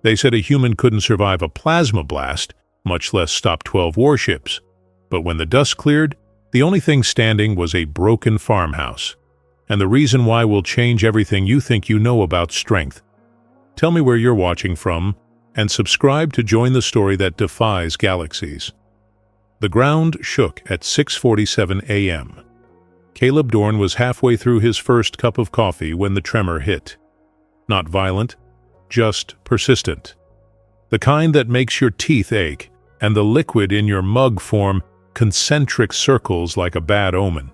They said a human couldn't survive a plasma blast, much less stop 12 warships. But when the dust cleared, the only thing standing was a broken farmhouse. And the reason why will change everything you think you know about strength. Tell me where you're watching from, and subscribe to join the story that defies galaxies. The ground shook at 6:47 a.m. Caleb Dorn was halfway through his first cup of coffee when the tremor hit. Not violent, just persistent. The kind that makes your teeth ache, and the liquid in your mug form concentric circles like a bad omen.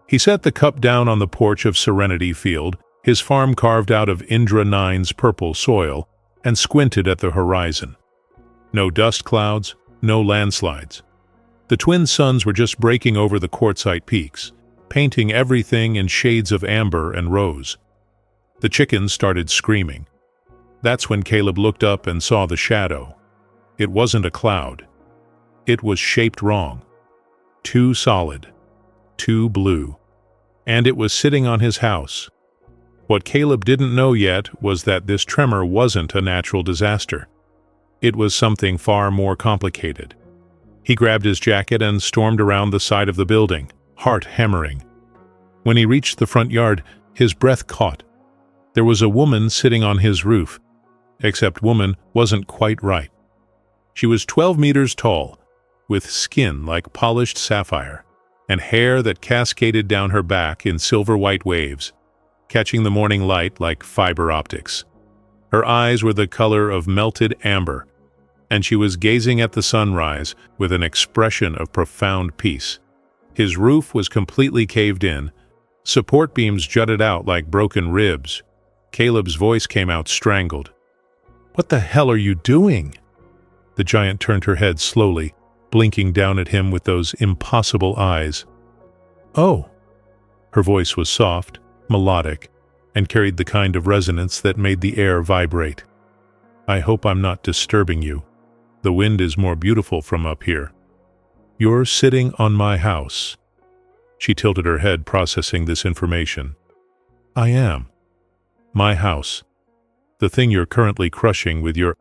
He set the cup down on the porch of Serenity Field, his farm carved out of Indra 9's purple soil, and squinted at the horizon. No dust clouds, no landslides. The twin suns were just breaking over the quartzite peaks, painting everything in shades of amber and rose. The chickens started screaming. That's when Caleb looked up and saw the shadow. It wasn't a cloud. It was shaped wrong. Too solid. Too blue. And it was sitting on his house. What Caleb didn't know yet was that this tremor wasn't a natural disaster. It was something far more complicated. He grabbed his jacket and stormed around the side of the building, heart hammering. When he reached the front yard, his breath caught. There was a woman sitting on his roof, except woman wasn't quite right. She was 12 meters tall, with skin like polished sapphire, and hair that cascaded down her back in silver-white waves, catching the morning light like fiber optics. Her eyes were the color of melted amber, and she was gazing at the sunrise with an expression of profound peace. His roof was completely caved in. Support beams jutted out like broken ribs. Caleb's voice came out strangled. "What the hell are you doing?" The giant turned her head slowly, blinking down at him with those impossible eyes. "Oh." Her voice was soft, melodic, and carried the kind of resonance that made the air vibrate. "I hope I'm not disturbing you. The wind is more beautiful from up here. You're sitting on my house." She tilted her head, processing this information. "I am. My house. The thing you're currently crushing with your—"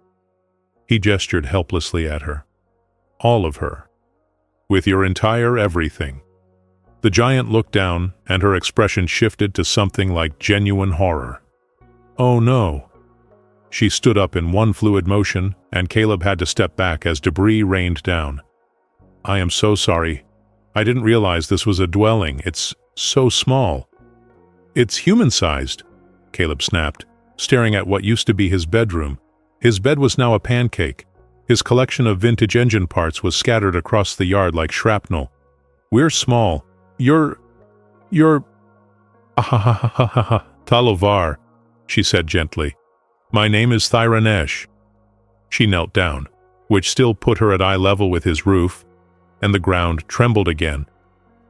He gestured helplessly at her. "All of her. With your entire everything." The giant looked down, and her expression shifted to something like genuine horror. "Oh no." She stood up in one fluid motion, and Caleb had to step back as debris rained down. "I am so sorry. I didn't realize this was a dwelling. It's so small." "It's human-sized," Caleb snapped, staring at what used to be his bedroom. His bed was now a pancake. His collection of vintage engine parts was scattered across the yard like shrapnel. "We're small. You're... Ahahahaha, Talovar," she said gently. "My name is Thyra Nesh." She knelt down, which still put her at eye level with his roof, and the ground trembled again.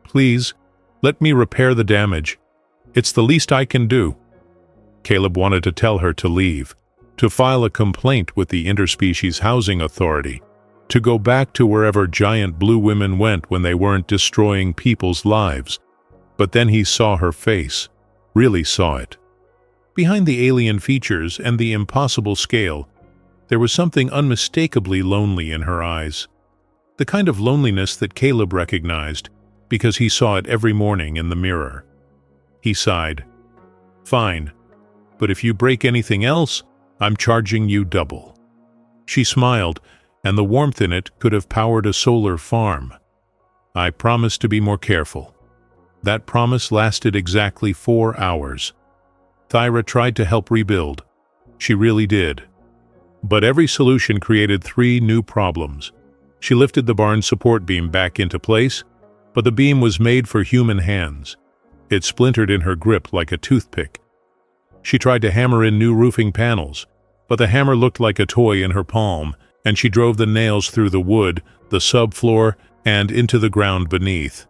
"Please, let me repair the damage. It's the least I can do." Caleb wanted to tell her to leave, to file a complaint with the Interspecies Housing Authority, to go back to wherever giant blue women went when they weren't destroying people's lives. But then he saw her face, really saw it. Behind the alien features and the impossible scale, there was something unmistakably lonely in her eyes. The kind of loneliness that Caleb recognized, because he saw it every morning in the mirror. He sighed. "Fine, but if you break anything else, I'm charging you double." She smiled, and the warmth in it could have powered a solar farm. "I promise to be more careful." That promise lasted exactly 4 hours. Thyra tried to help rebuild. She really did. But every solution created 3 new problems. She lifted the barn support beam back into place, but the beam was made for human hands. It splintered in her grip like a toothpick. She tried to hammer in new roofing panels, but the hammer looked like a toy in her palm, and she drove the nails through the wood, the subfloor, and into the ground beneath.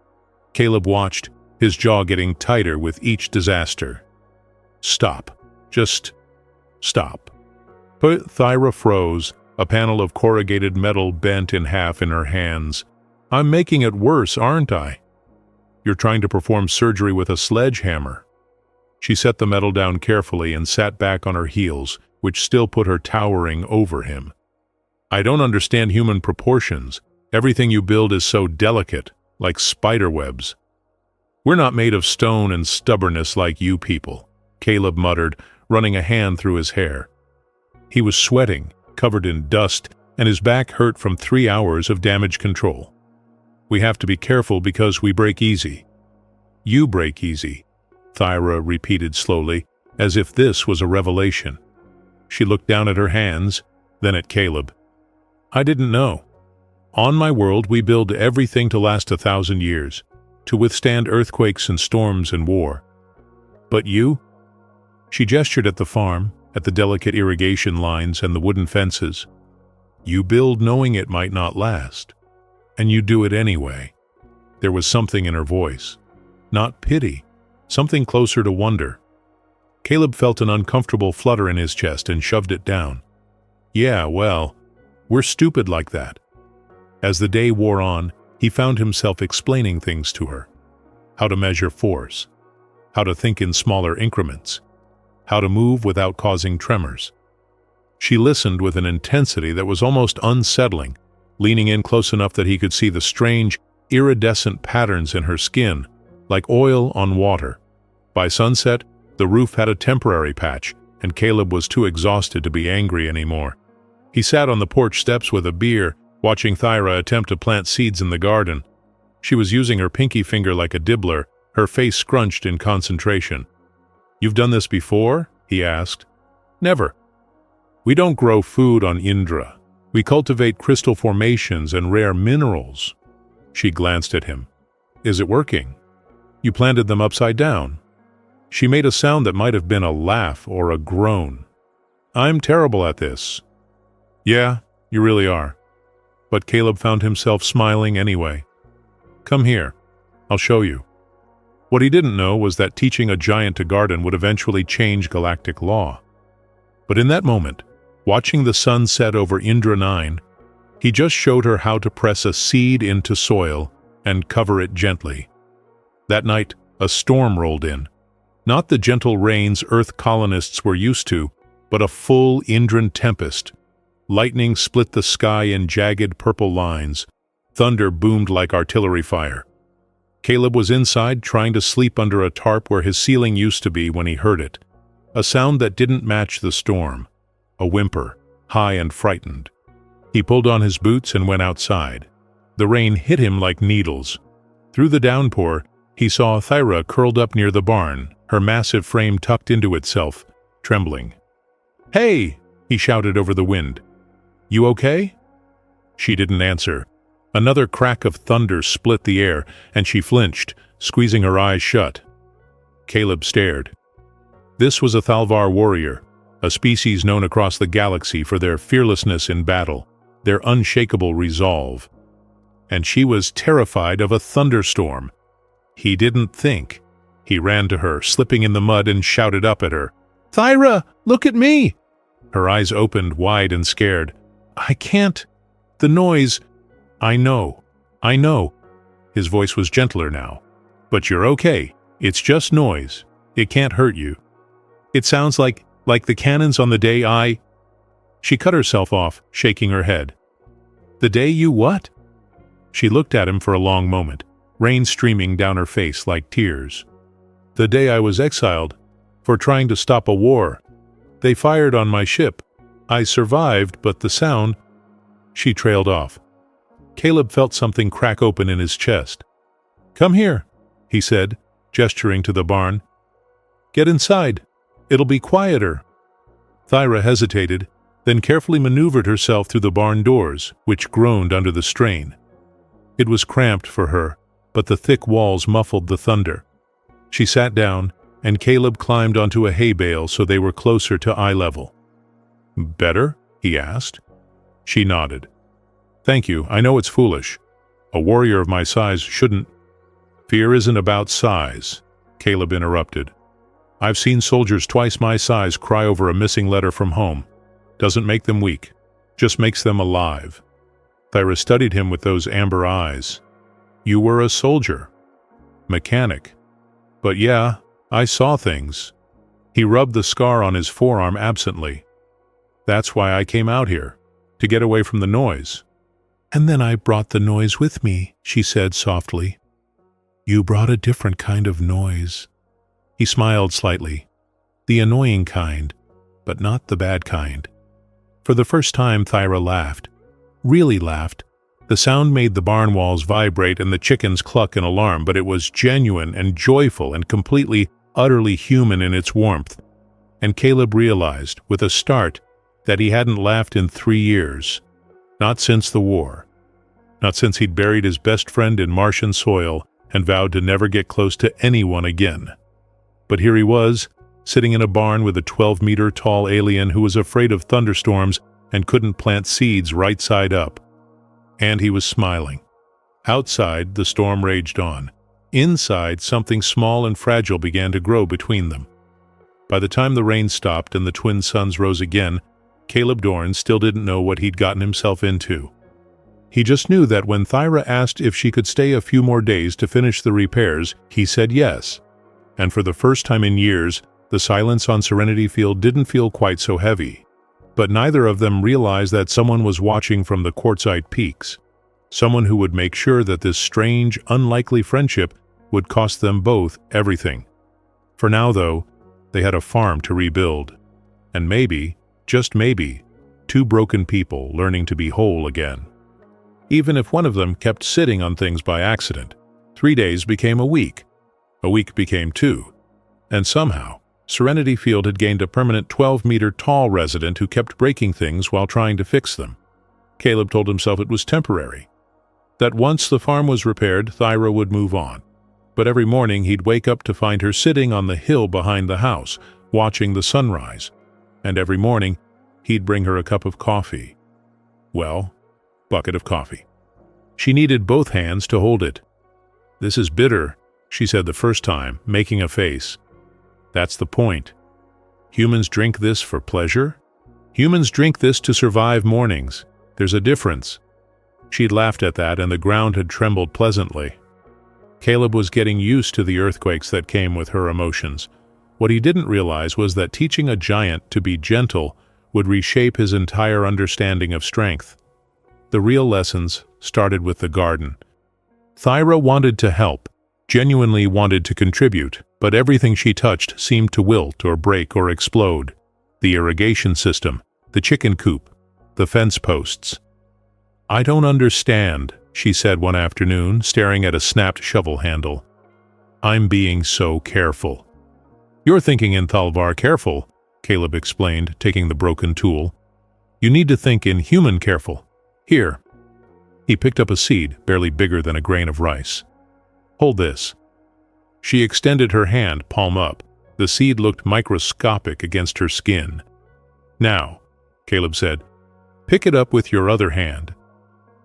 Caleb watched, his jaw getting tighter with each disaster. "Stop. Just stop." But Thyra froze, a panel of corrugated metal bent in half in her hands. "I'm making it worse, aren't I?" "You're trying to perform surgery with a sledgehammer." She set the metal down carefully and sat back on her heels, which still put her towering over him. "I don't understand human proportions. Everything you build is so delicate, like spider webs." "We're not made of stone and stubbornness like you people," Caleb muttered, running a hand through his hair. He was sweating, covered in dust, and his back hurt from 3 hours of damage control. "We have to be careful because we break easy." "You break easy," Thyra repeated slowly, as if this was a revelation. She looked down at her hands, then at Caleb. "I didn't know. On my world, we build everything to last 1,000 years, to withstand earthquakes and storms and war. But you?" She gestured at the farm, at the delicate irrigation lines and the wooden fences. "You build knowing it might not last, and you do it anyway." There was something in her voice. Not pity, something closer to wonder. Caleb felt an uncomfortable flutter in his chest and shoved it down. "Yeah, well, we're stupid like that." As the day wore on, he found himself explaining things to her. How to measure force, how to think in smaller increments, how to move without causing tremors. She listened with an intensity that was almost unsettling, leaning in close enough that he could see the strange, iridescent patterns in her skin, like oil on water. By sunset, the roof had a temporary patch, and Caleb was too exhausted to be angry anymore. He sat on the porch steps with a beer, watching Thyra attempt to plant seeds in the garden. She was using her pinky finger like a dibbler, her face scrunched in concentration. "You've done this before?" he asked. "Never. We don't grow food on Indra. We cultivate crystal formations and rare minerals." She glanced at him. "Is it working? You planted them upside down." She made a sound that might have been a laugh or a groan. "I'm terrible at this." "Yeah, you really are." But Caleb found himself smiling anyway. "Come here. I'll show you." What he didn't know was that teaching a giant to garden would eventually change galactic law. But in that moment, watching the sun set over Indra 9, he just showed her how to press a seed into soil and cover it gently. That night, a storm rolled in. Not the gentle rains Earth colonists were used to, but a full Indran tempest. Lightning split the sky in jagged purple lines. Thunder boomed like artillery fire. Caleb was inside trying to sleep under a tarp where his ceiling used to be when he heard it. A sound that didn't match the storm. A whimper, high and frightened. He pulled on his boots and went outside. The rain hit him like needles. Through the downpour, he saw Thyra curled up near the barn, her massive frame tucked into itself, trembling. "Hey!" he shouted over the wind. "You okay?" She didn't answer. Another crack of thunder split the air, and she flinched, squeezing her eyes shut. Caleb stared. This was a Thalvar warrior, a species known across the galaxy for their fearlessness in battle, their unshakable resolve. And she was terrified of a thunderstorm. He didn't think. He ran to her, slipping in the mud, and shouted up at her. "Thyra, look at me!" Her eyes opened wide and scared. "I can't. The noise. I know. His voice was gentler now. "But you're okay. It's just noise. It can't hurt you. It sounds like the cannons on the day I—" She cut herself off, shaking her head. "The day you what?" She looked at him for a long moment, rain streaming down her face like tears. "The day I was exiled, for trying to stop a war. They fired on my ship. I survived, but the sound—" She trailed off. Caleb felt something crack open in his chest. "Come here," he said, gesturing to the barn. "Get inside. It'll be quieter." Thyra hesitated, then carefully maneuvered herself through the barn doors, which groaned under the strain. It was cramped for her, but the thick walls muffled the thunder. She sat down, and Caleb climbed onto a hay bale so they were closer to eye level. "Better?" he asked. She nodded. "Thank you, I know it's foolish. A warrior of my size shouldn't—" "Fear isn't about size," Caleb interrupted. "I've seen soldiers twice my size cry over a missing letter from home. Doesn't make them weak, just makes them alive." Thyra studied him with those amber eyes. "You were a soldier. Mechanic. But yeah, I saw things." He rubbed the scar on his forearm absently. That's why I came out here, to get away from the noise." "And then I brought the noise with me," she said softly. "You brought a different kind of noise." He smiled slightly. The annoying kind, but not the bad kind. For the first time, Thyra laughed. Really laughed. The sound made the barn walls vibrate and the chickens cluck in alarm, but it was genuine and joyful and completely, utterly human in its warmth. And Caleb realized, with a start, that he hadn't laughed in 3 years. Not since the war. Not since he'd buried his best friend in Martian soil and vowed to never get close to anyone again. But here he was, sitting in a barn with a 12-meter-tall alien who was afraid of thunderstorms and couldn't plant seeds right side up. And he was smiling. Outside, the storm raged on. Inside, something small and fragile began to grow between them. By the time the rain stopped and the twin suns rose again, Caleb Dorn still didn't know what he'd gotten himself into. He just knew that when Thyra asked if she could stay a few more days to finish the repairs, he said yes. And for the first time in years, the silence on Serenity Field didn't feel quite so heavy. But neither of them realized that someone was watching from the quartzite peaks. Someone who would make sure that this strange, unlikely friendship would cost them both everything. For now, though, they had a farm to rebuild. And maybe, just maybe, 2 broken people learning to be whole again. Even if one of them kept sitting on things by accident, 3 days became a week became 2, and somehow, Serenity Field had gained a permanent 12-meter-tall resident who kept breaking things while trying to fix them. Caleb told himself it was temporary. That once the farm was repaired, Thyra would move on. But every morning he'd wake up to find her sitting on the hill behind the house, watching the sunrise. And every morning, he'd bring her a cup of coffee. Well, bucket of coffee. She needed both hands to hold it. "This is bitter," she said the first time, making a face. "That's the point. Humans drink this for pleasure? Humans drink this to survive mornings. There's a difference." She'd laughed at that, and the ground had trembled pleasantly. Caleb was getting used to the earthquakes that came with her emotions. What he didn't realize was that teaching a giant to be gentle would reshape his entire understanding of strength. The real lessons started with the garden. Thyra wanted to help, genuinely wanted to contribute, but everything she touched seemed to wilt or break or explode. The irrigation system, the chicken coop, the fence posts. "I don't understand," she said one afternoon, staring at a snapped shovel handle. "I'm being so careful." "You're thinking in Thalvar careful," Caleb explained, taking the broken tool. "You need to think in human careful. Here." He picked up a seed, barely bigger than a grain of rice. "Hold this." She extended her hand, palm up. The seed looked microscopic against her skin. "Now," Caleb said, "pick it up with your other hand."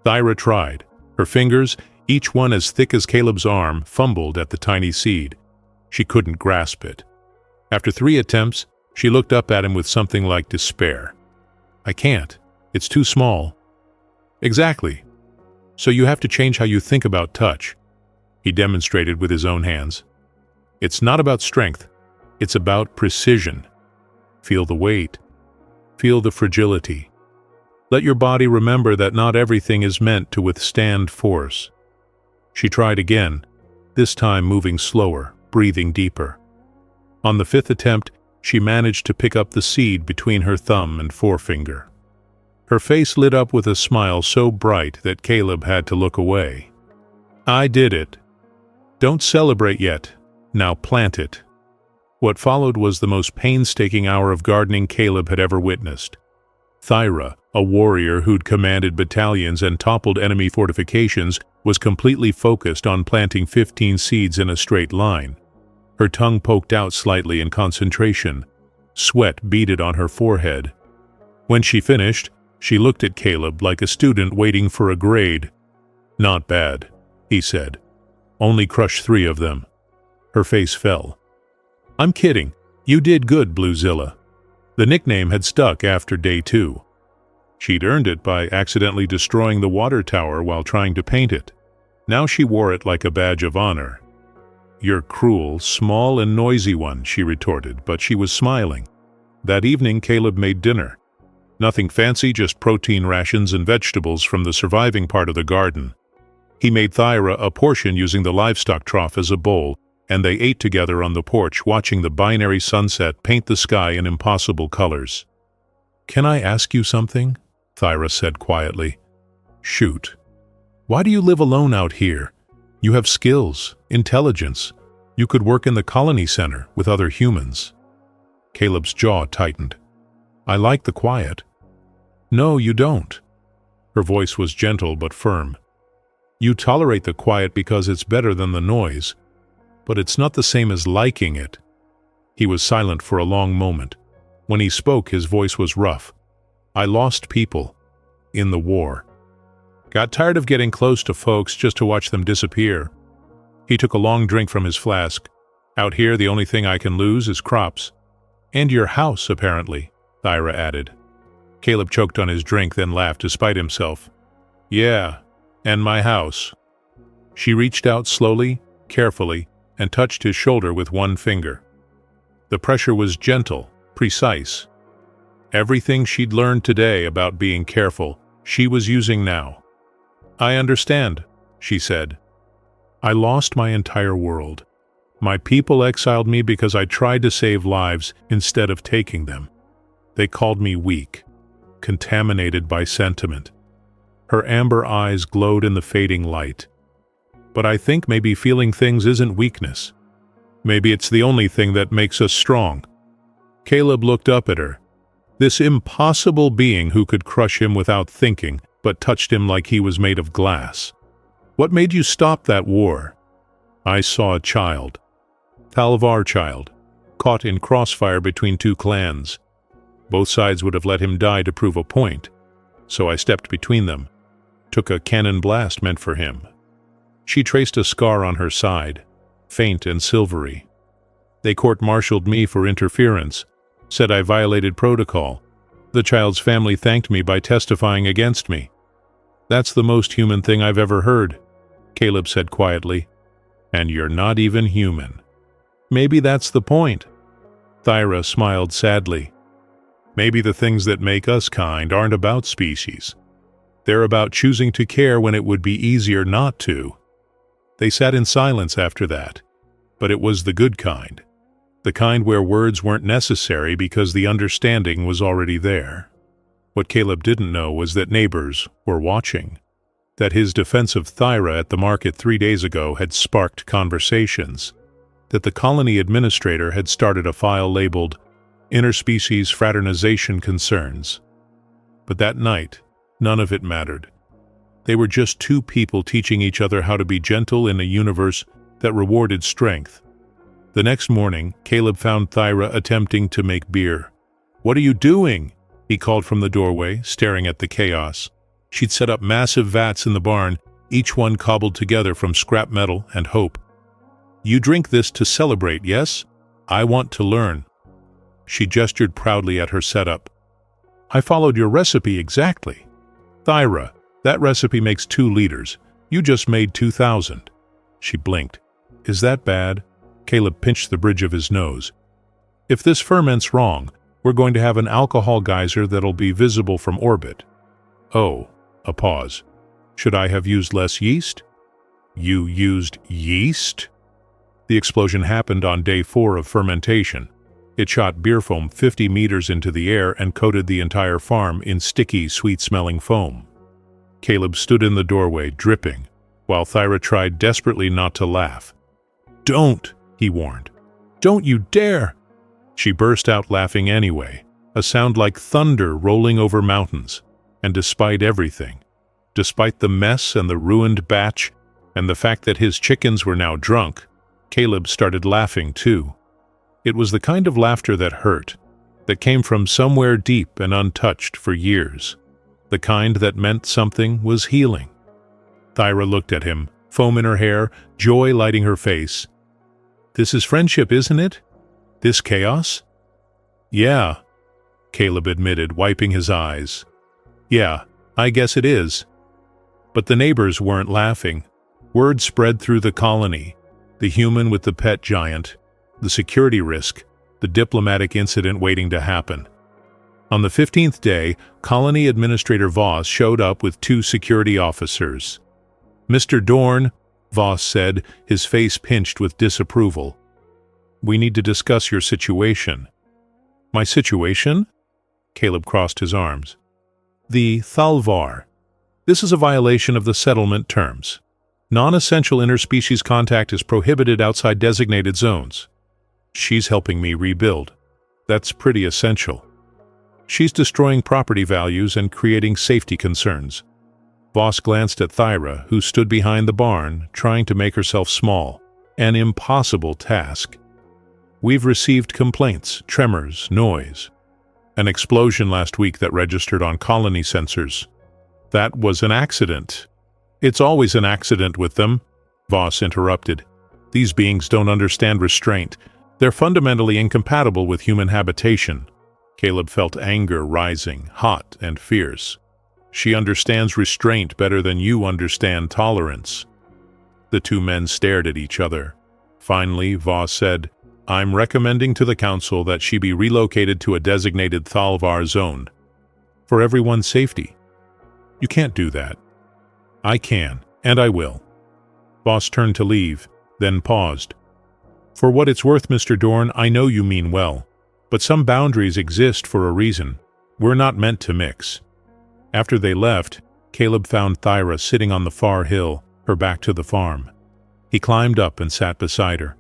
Thyra tried. Her fingers, each one as thick as Caleb's arm, fumbled at the tiny seed. She couldn't grasp it. After 3 attempts, she looked up at him with something like despair. "I can't. It's too small." "Exactly. So you have to change how you think about touch." He demonstrated with his own hands. "It's not about strength. It's about precision. Feel the weight. Feel the fragility. Let your body remember that not everything is meant to withstand force." She tried again, this time moving slower, breathing deeper. On the 5th attempt, she managed to pick up the seed between her thumb and forefinger. Her face lit up with a smile so bright that Caleb had to look away. "I did it. Don't celebrate yet. Now plant it." What followed was the most painstaking hour of gardening Caleb had ever witnessed. Thyra, a warrior who'd commanded battalions and toppled enemy fortifications, was completely focused on planting 15 seeds in a straight line. Her tongue poked out slightly in concentration. Sweat beaded on her forehead. When she finished, she looked at Caleb like a student waiting for a grade. "Not bad," he said. "Only crushed 3 of them." Her face fell. "I'm kidding. You did good, Bluezilla." The nickname had stuck after day 2. She'd earned it by accidentally destroying the water tower while trying to paint it. Now she wore it like a badge of honor. "You're cruel, small and noisy one," she retorted, but she was smiling. That evening Caleb made dinner. Nothing fancy, just protein rations and vegetables from the surviving part of the garden. He made Thyra a portion using the livestock trough as a bowl, and they ate together on the porch, watching the binary sunset paint the sky in impossible colors. "Can I ask you something?" Thyra said quietly. "Shoot. Why do you live alone out here? You have skills, intelligence. You could work in the colony center with other humans." Caleb's jaw tightened. "I like the quiet." "No, you don't." Her voice was gentle but firm. "You tolerate the quiet because it's better than the noise, but it's not the same as liking it." He was silent for a long moment. When he spoke, his voice was rough. "I lost people in the war. Got tired of getting close to folks just to watch them disappear." He took a long drink from his flask. "Out here, the only thing I can lose is crops. And your house, apparently," Thyra added. Caleb choked on his drink, then laughed despite himself. "Yeah, and my house." She reached out slowly, carefully, and touched his shoulder with one finger. The pressure was gentle, precise. Everything she'd learned today about being careful, she was using now. "I understand," she said. "I lost my entire world. My people exiled me because I tried to save lives instead of taking them. They called me weak, contaminated by sentiment." Her amber eyes glowed in the fading light. "But I think maybe feeling things isn't weakness. Maybe it's the only thing that makes us strong." Caleb looked up at her. This impossible being who could crush him without thinking, but touched him like he was made of glass. "What made you stop that war?" "I saw a child. Talvar child, caught in crossfire between two clans. Both sides would have let him die to prove a point, so I stepped between them. Took a cannon blast meant for him." She traced a scar on her side, faint and silvery. "They court-martialed me for interference, said I violated protocol. The child's family thanked me by testifying against me." "That's the most human thing I've ever heard," Caleb said quietly. "And you're not even human." "Maybe that's the point." Thyra smiled sadly. "Maybe the things that make us kind aren't about species. They're about choosing to care when it would be easier not to." They sat in silence after that, but it was the good kind. The kind where words weren't necessary because the understanding was already there. What Caleb didn't know was that neighbors were watching. That his defense of Thyra at the market 3 days ago had sparked conversations. That the colony administrator had started a file labeled Interspecies Fraternization Concerns. But that night, none of it mattered. They were just two people teaching each other how to be gentle in a universe that rewarded strength. The next morning, Caleb found Thyra attempting to make beer. "What are you doing?" he called from the doorway, staring at the chaos. She'd set up massive vats in the barn, each one cobbled together from scrap metal and hope. "You drink this to celebrate, yes? I want to learn." She gestured proudly at her setup. "I followed your recipe exactly." "Thyra, that recipe makes 2 liters. You just made 2,000. She blinked. "Is that bad?" Caleb pinched the bridge of his nose. "If this ferment's wrong, we're going to have an alcohol geyser that'll be visible from orbit." "Oh," a pause. "Should I have used less yeast?" "You used yeast?" The explosion happened on day 4 of fermentation. It shot beer foam 50 meters into the air and coated the entire farm in sticky, sweet-smelling foam. Caleb stood in the doorway, dripping, while Thyra tried desperately not to laugh. "Don't!" he warned. "Don't you dare!" She burst out laughing anyway, a sound like thunder rolling over mountains. And despite everything, despite the mess and the ruined batch, and the fact that his chickens were now drunk, Caleb started laughing too. It was the kind of laughter that hurt, that came from somewhere deep and untouched for years, the kind that meant something was healing. Thyra looked at him, foam in her hair, joy lighting her face. "This is friendship, isn't it? This chaos?" "Yeah," Caleb admitted, wiping his eyes. "Yeah, I guess it is." But the neighbors weren't laughing. Word spread through the colony. The human with the pet giant, the security risk, the diplomatic incident waiting to happen. On the 15th day, Colony Administrator Voss showed up with 2 security officers. "Mr. Dorn," Voss said, his face pinched with disapproval. "We need to discuss your situation." "My situation?" Caleb crossed his arms. "The Thalvar. This is a violation of the settlement terms. Non-essential interspecies contact is prohibited outside designated zones. She's helping me rebuild. That's pretty essential. She's destroying property values and creating safety concerns." Voss glanced at Thyra, who stood behind the barn, trying to make herself small. An impossible task. "We've received complaints, tremors, noise. An explosion last week that registered on colony sensors. That was an accident." "It's always an accident with them," Voss interrupted. "These beings don't understand restraint. They're fundamentally incompatible with human habitation." Caleb felt anger rising, hot and fierce. "She understands restraint better than you understand tolerance." The 2 men stared at each other. Finally, Voss said, "I'm recommending to the council that she be relocated to a designated Thalvar zone. For everyone's safety." "You can't do that." "I can, and I will." Voss turned to leave, then paused. "For what it's worth, Mr. Dorn, I know you mean well. But some boundaries exist for a reason. We're not meant to mix." After they left, Caleb found Thyra sitting on the far hill, her back to the farm. He climbed up and sat beside her,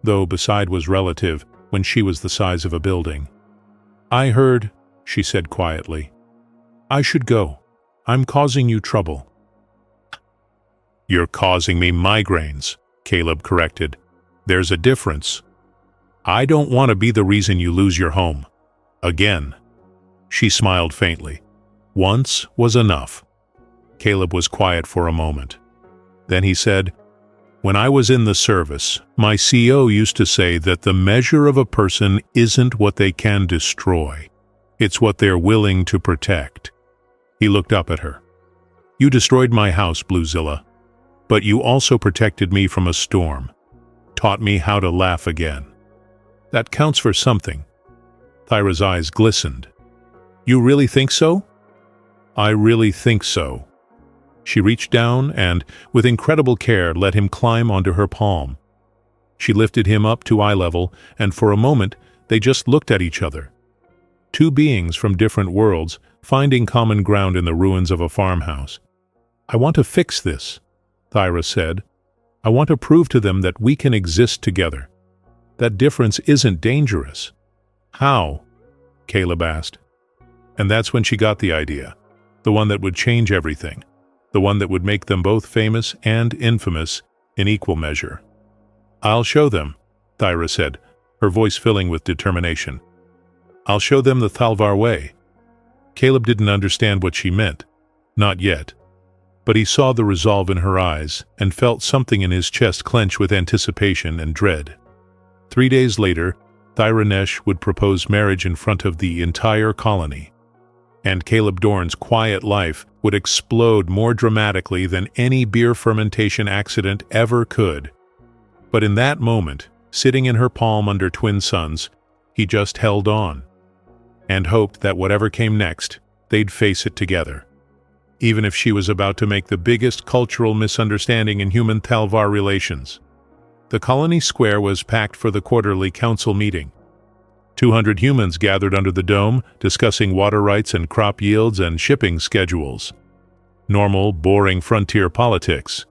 though beside was relative when she was the size of a building. "I heard," she said quietly. "I should go. I'm causing you trouble." "You're causing me migraines," Caleb corrected. "There's a difference. I don't want to be the reason you lose your home. Again." She smiled faintly. "Once was enough." Caleb was quiet for a moment. Then he said, "When I was in the service, my CO used to say that the measure of a person isn't what they can destroy. It's what they're willing to protect." He looked up at her. "You destroyed my house, Bluezilla, but you also protected me from a storm, taught me how to laugh again. That counts for something." Thyra's eyes glistened. "You really think so?" "I really think so." She reached down and, with incredible care, let him climb onto her palm. She lifted him up to eye level, and for a moment they just looked at each other. 2 beings from different worlds, finding common ground in the ruins of a farmhouse. "I want to fix this," Thyra said. "I want to prove to them that we can exist together. That difference isn't dangerous." "How?" Caleb asked. And that's when she got the idea, the one that would change everything, the one that would make them both famous and infamous in equal measure. "I'll show them," Thyra said, her voice filling with determination. "I'll show them the Thalvar way." Caleb didn't understand what she meant, not yet, but he saw the resolve in her eyes and felt something in his chest clench with anticipation and dread. 3 days later, Thyra Nesh would propose marriage in front of the entire colony, and Caleb Dorn's quiet life would explode more dramatically than any beer fermentation accident ever could. But in that moment, sitting in her palm under twin suns, he just held on, and hoped that whatever came next, they'd face it together, even if she was about to make the biggest cultural misunderstanding in human Thalvar relations. The colony square was packed for the quarterly council meeting. 200 humans gathered under the dome, discussing water rights and crop yields and shipping schedules. Normal, boring frontier politics.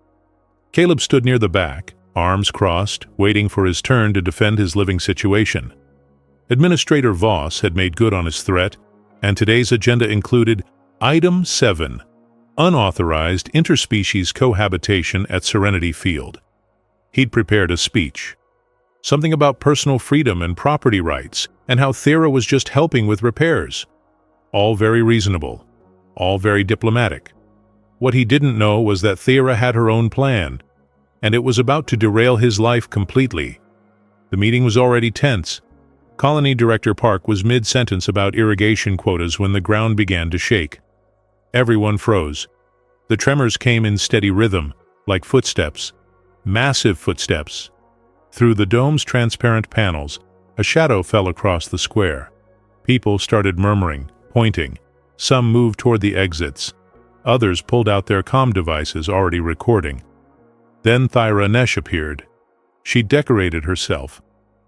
Caleb stood near the back, arms crossed, waiting for his turn to defend his living situation. Administrator Voss had made good on his threat, and today's agenda included Item 7, Unauthorized Interspecies Cohabitation at Serenity Field. He'd prepared a speech. Something about personal freedom and property rights, and how Thera was just helping with repairs. All very reasonable, all very diplomatic. What he didn't know was that Thera had her own plan, and it was about to derail his life completely. The meeting was already tense. Colony Director Park was mid-sentence about irrigation quotas when the ground began to shake. Everyone froze. The tremors came in steady rhythm, like footsteps. Massive footsteps. Through the dome's transparent panels, a shadow fell across the square. People started murmuring, pointing. Some moved toward the exits. Others pulled out their comm devices, already recording. Then Thyra Nesh appeared. She decorated herself,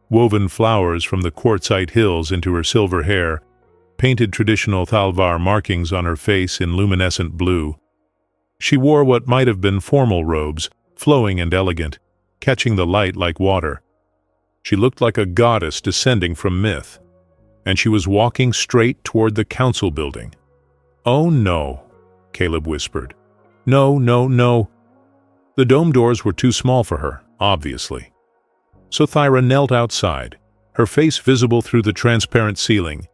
woven flowers from the quartzite hills into her silver hair, painted traditional Thalvar markings on her face in luminescent blue. She wore what might have been formal robes, flowing and elegant, catching the light like water. She looked like a goddess descending from myth, and she was walking straight toward the council building. "Oh no," Caleb whispered. "No, no, no." The dome doors were too small for her, obviously. So Thyra knelt outside, her face visible through the transparent ceiling,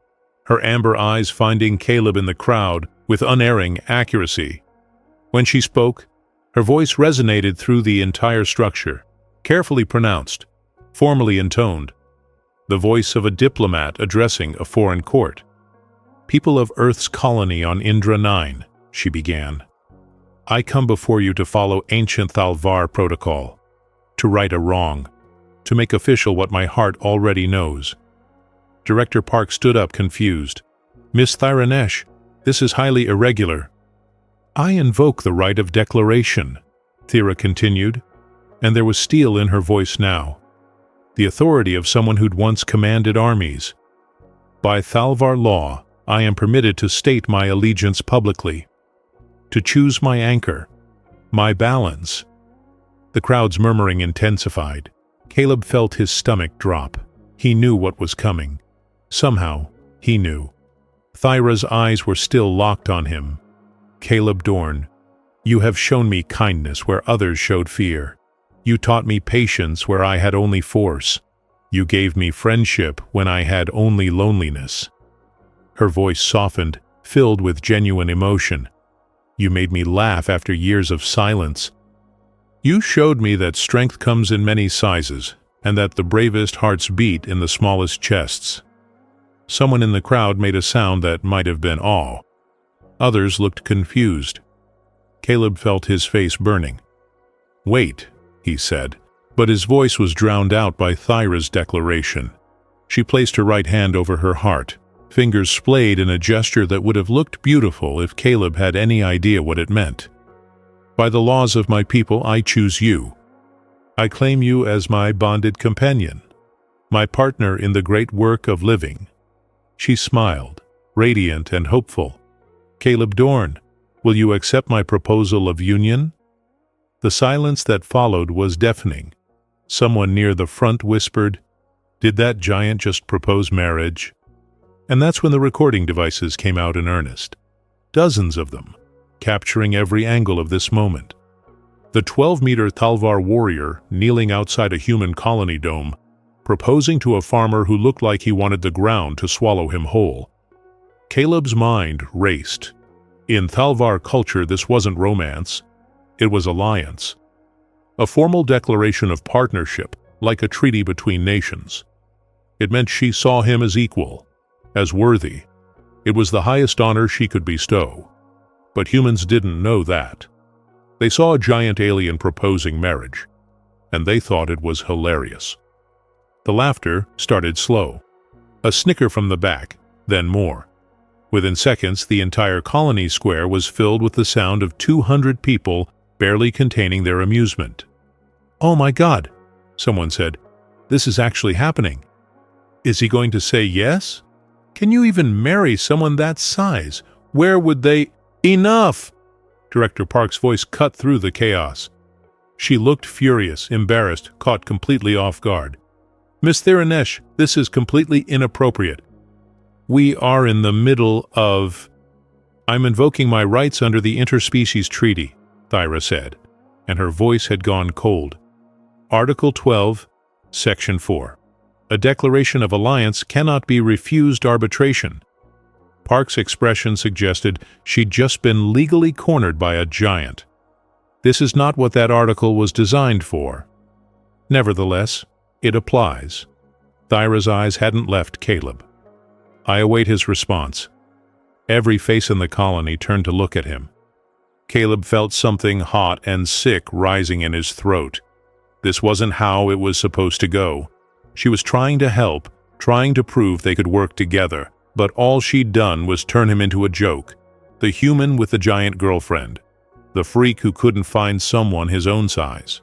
her amber eyes finding Caleb in the crowd with unerring accuracy. When she spoke, her voice resonated through the entire structure, carefully pronounced, formally intoned, the voice of a diplomat addressing a foreign court. "People of Earth's colony on Indra 9, she began. "I come before you to follow ancient Thalvar protocol, to right a wrong, to make official what my heart already knows." Director Park stood up confused. "Miss Thyra Nesh, this is highly irregular." "I invoke the right of declaration," Thyra continued, and there was steel in her voice now. The authority of someone who'd once commanded armies. "By Thalvar law, I am permitted to state my allegiance publicly, to choose my anchor, my balance." The crowd's murmuring intensified. Caleb felt his stomach drop. He knew what was coming. Somehow, he knew. Thyra's eyes were still locked on him. "Caleb Dorn, you have shown me kindness where others showed fear. You taught me patience where I had only force. You gave me friendship when I had only loneliness." Her voice softened, filled with genuine emotion. "You made me laugh after years of silence. You showed me that strength comes in many sizes, and that the bravest hearts beat in the smallest chests." Someone in the crowd made a sound that might have been awe. Others looked confused. Caleb felt his face burning. "Wait," he said, but his voice was drowned out by Thyra's declaration. She placed her right hand over her heart, fingers splayed in a gesture that would have looked beautiful if Caleb had any idea what it meant. "By the laws of my people, I choose you. I claim you as my bonded companion, my partner in the great work of living." She smiled, radiant and hopeful. "Caleb Dorn, will you accept my proposal of union?" The silence that followed was deafening. Someone near the front whispered, "Did that giant just propose marriage?" And that's when the recording devices came out in earnest. Dozens of them, capturing every angle of this moment. The 12-meter Thalvar warrior kneeling outside a human colony dome, proposing to a farmer who looked like he wanted the ground to swallow him whole. Caleb's mind raced. In Thalvar culture, this wasn't romance. It was alliance. A formal declaration of partnership, like a treaty between nations. It meant she saw him as equal, as worthy. It was the highest honor she could bestow. But humans didn't know that. They saw a giant alien proposing marriage, and they thought it was hilarious. The laughter started slow. A snicker from the back, then more. Within seconds, the entire colony square was filled with the sound of 200 people barely containing their amusement. "Oh my God," someone said. "This is actually happening. Is he going to say yes? Can you even marry someone that size? Where would they—" "Enough!" Director Park's voice cut through the chaos. She looked furious, embarrassed, caught completely off guard. "Miss Thyra Nesh, this is completely inappropriate. We are in the middle of—" "I'm invoking my rights under the Interspecies Treaty," Thyra said, and her voice had gone cold. "Article 12, Section 4. A declaration of alliance cannot be refused arbitration." Park's expression suggested she'd just been legally cornered by a giant. This is not what that article was designed for. Nevertheless, it applies. Thyra's eyes hadn't left Caleb. "I await his response." Every face in the colony turned to look at him. Caleb felt something hot and sick rising in his throat. This wasn't how it was supposed to go. She was trying to help, trying to prove they could work together, But all she'd done was turn him into a joke, the human with the giant girlfriend, the freak who couldn't find someone his own size.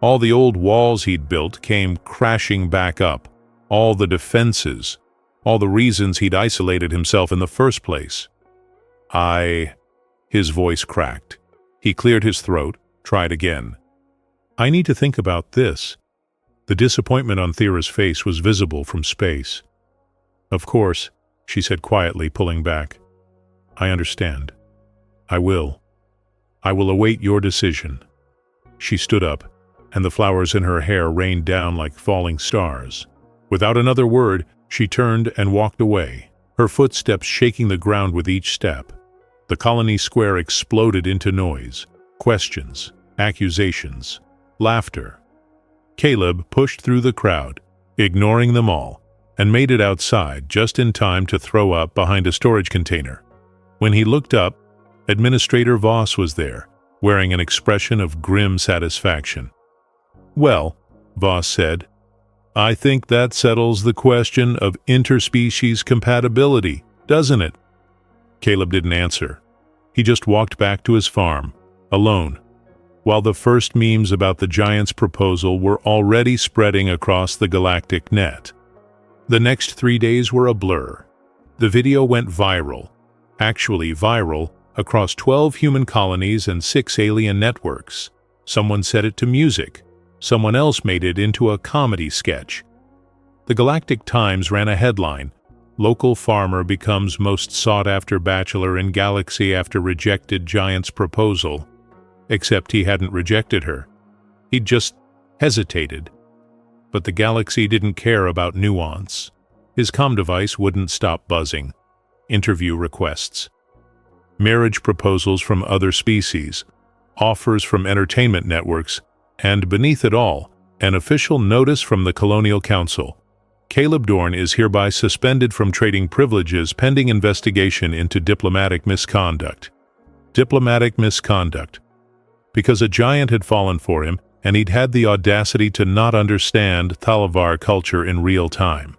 All the old walls he'd built came crashing back up, all the defenses, all the reasons he'd isolated himself in the first place. His voice cracked. He cleared his throat, tried again. I need to think about this. The disappointment on Thera's face was visible from space. Of course, she said quietly, pulling back. I understand. I will. I will await your decision. She stood up, and the flowers in her hair rained down like falling stars. Without another word, she turned and walked away, her footsteps shaking the ground with each step. The colony square exploded into noise, questions, accusations, laughter. Caleb pushed through the crowd, ignoring them all, and made it outside just in time to throw up behind a storage container. When he looked up, Administrator Voss was there, wearing an expression of grim satisfaction. Well, Voss said, I think that settles the question of interspecies compatibility, doesn't it? Caleb didn't answer. He just walked back to his farm, alone, while the first memes about the Giants' proposal were already spreading across the galactic net. The next 3 days were a blur. The video went viral, actually viral, across 12 human colonies and 6 alien networks. Someone set it to music. Someone else made it into a comedy sketch. The Galactic Times ran a headline, Local Farmer Becomes Most Sought-After Bachelor in Galaxy After Rejected Giant's Proposal. Except he hadn't rejected her. He'd just hesitated. But the galaxy didn't care about nuance. His comm device wouldn't stop buzzing. Interview requests. Marriage proposals from other species. Offers from entertainment networks. And beneath it all, an official notice from the Colonial Council. Caleb Dorn is hereby suspended from trading privileges pending investigation into diplomatic misconduct. Diplomatic misconduct. Because a giant had fallen for him, and he'd had the audacity to not understand Thalavar culture in real time.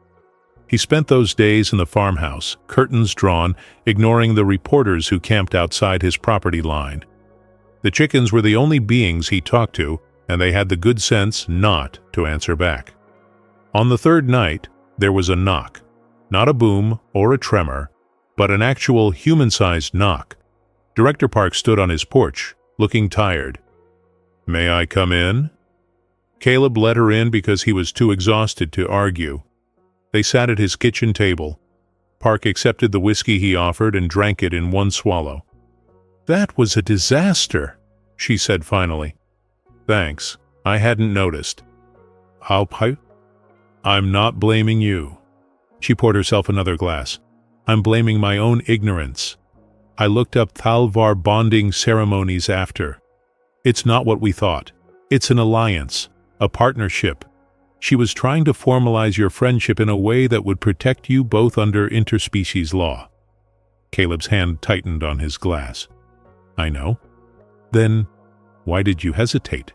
He spent those days in the farmhouse, curtains drawn, ignoring the reporters who camped outside his property line. The chickens were the only beings he talked to, and they had the good sense not to answer back. On the third night, there was a knock. Not a boom or a tremor, but an actual human-sized knock. Director Park stood on his porch, looking tired. May I come in? Caleb let her in because he was too exhausted to argue. They sat at his kitchen table. Park accepted the whiskey he offered and drank it in one swallow. That was a disaster, she said finally. Thanks, I hadn't noticed. I'm not blaming you. She poured herself another glass. I'm blaming my own ignorance. I looked up Thalvar bonding ceremonies after. It's not what we thought. It's an alliance, a partnership. She was trying to formalize your friendship in a way that would protect you both under interspecies law. Caleb's hand tightened on his glass. I know. Then, why did you hesitate?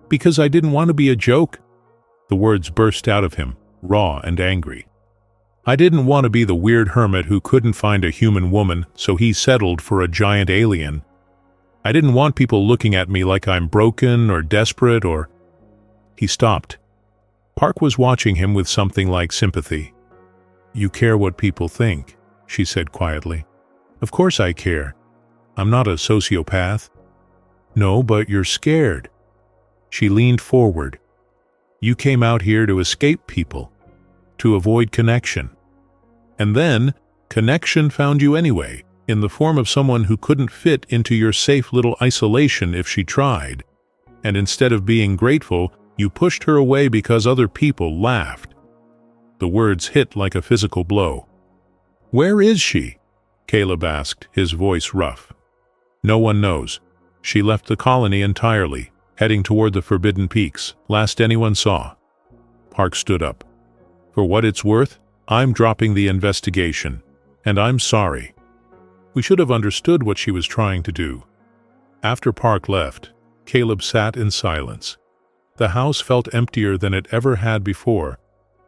Because I didn't want to be a joke. The words burst out of him, raw and angry. I didn't want to be the weird hermit who couldn't find a human woman, so he settled for a giant alien. I didn't want people looking at me like I'm broken or desperate or... He stopped. Park was watching him with something like sympathy. You care what people think, she said quietly. Of course I care. I'm not a sociopath. No, but you're scared. She leaned forward. You came out here to escape people, to avoid connection. And then, connection found you anyway, in the form of someone who couldn't fit into your safe little isolation if she tried. And instead of being grateful, you pushed her away because other people laughed. The words hit like a physical blow. Where is she? Caleb asked, his voice rough. No one knows. She left the colony entirely, heading toward the Forbidden Peaks, last anyone saw. Park stood up. For what it's worth, I'm dropping the investigation, and I'm sorry. We should have understood what she was trying to do. After Park left, Caleb sat in silence. The house felt emptier than it ever had before.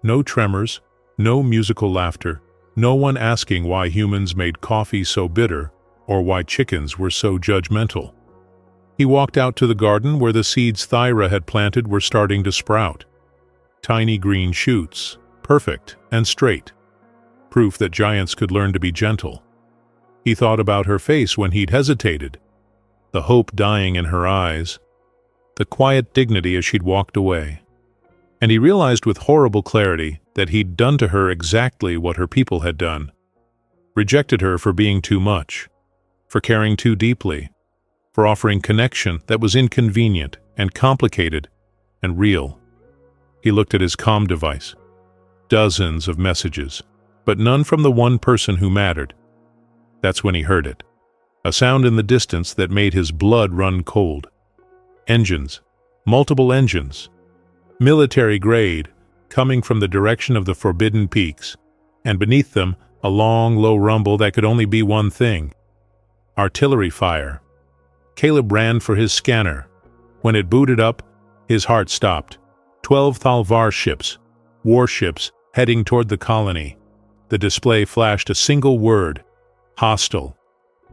No tremors, no musical laughter, no one asking why humans made coffee so bitter or why chickens were so judgmental. He walked out to the garden where the seeds Thyra had planted were starting to sprout. Tiny green shoots, perfect and straight. Proof that giants could learn to be gentle. He thought about her face when he'd hesitated, the hope dying in her eyes, the quiet dignity as she'd walked away. And he realized with horrible clarity that he'd done to her exactly what her people had done. Rejected her for being too much, for caring too deeply, for offering connection that was inconvenient and complicated and real. He looked at his comm device. Dozens of messages, but none from the one person who mattered. That's when he heard it. A sound in the distance that made his blood run cold. Engines. Multiple engines. Military grade, coming from the direction of the Forbidden Peaks, and beneath them, a long, low rumble that could only be one thing. Artillery fire. Caleb ran for his scanner. When it booted up, his heart stopped. 12 Thalvar ships, warships, heading toward the colony. The display flashed a single word: hostile.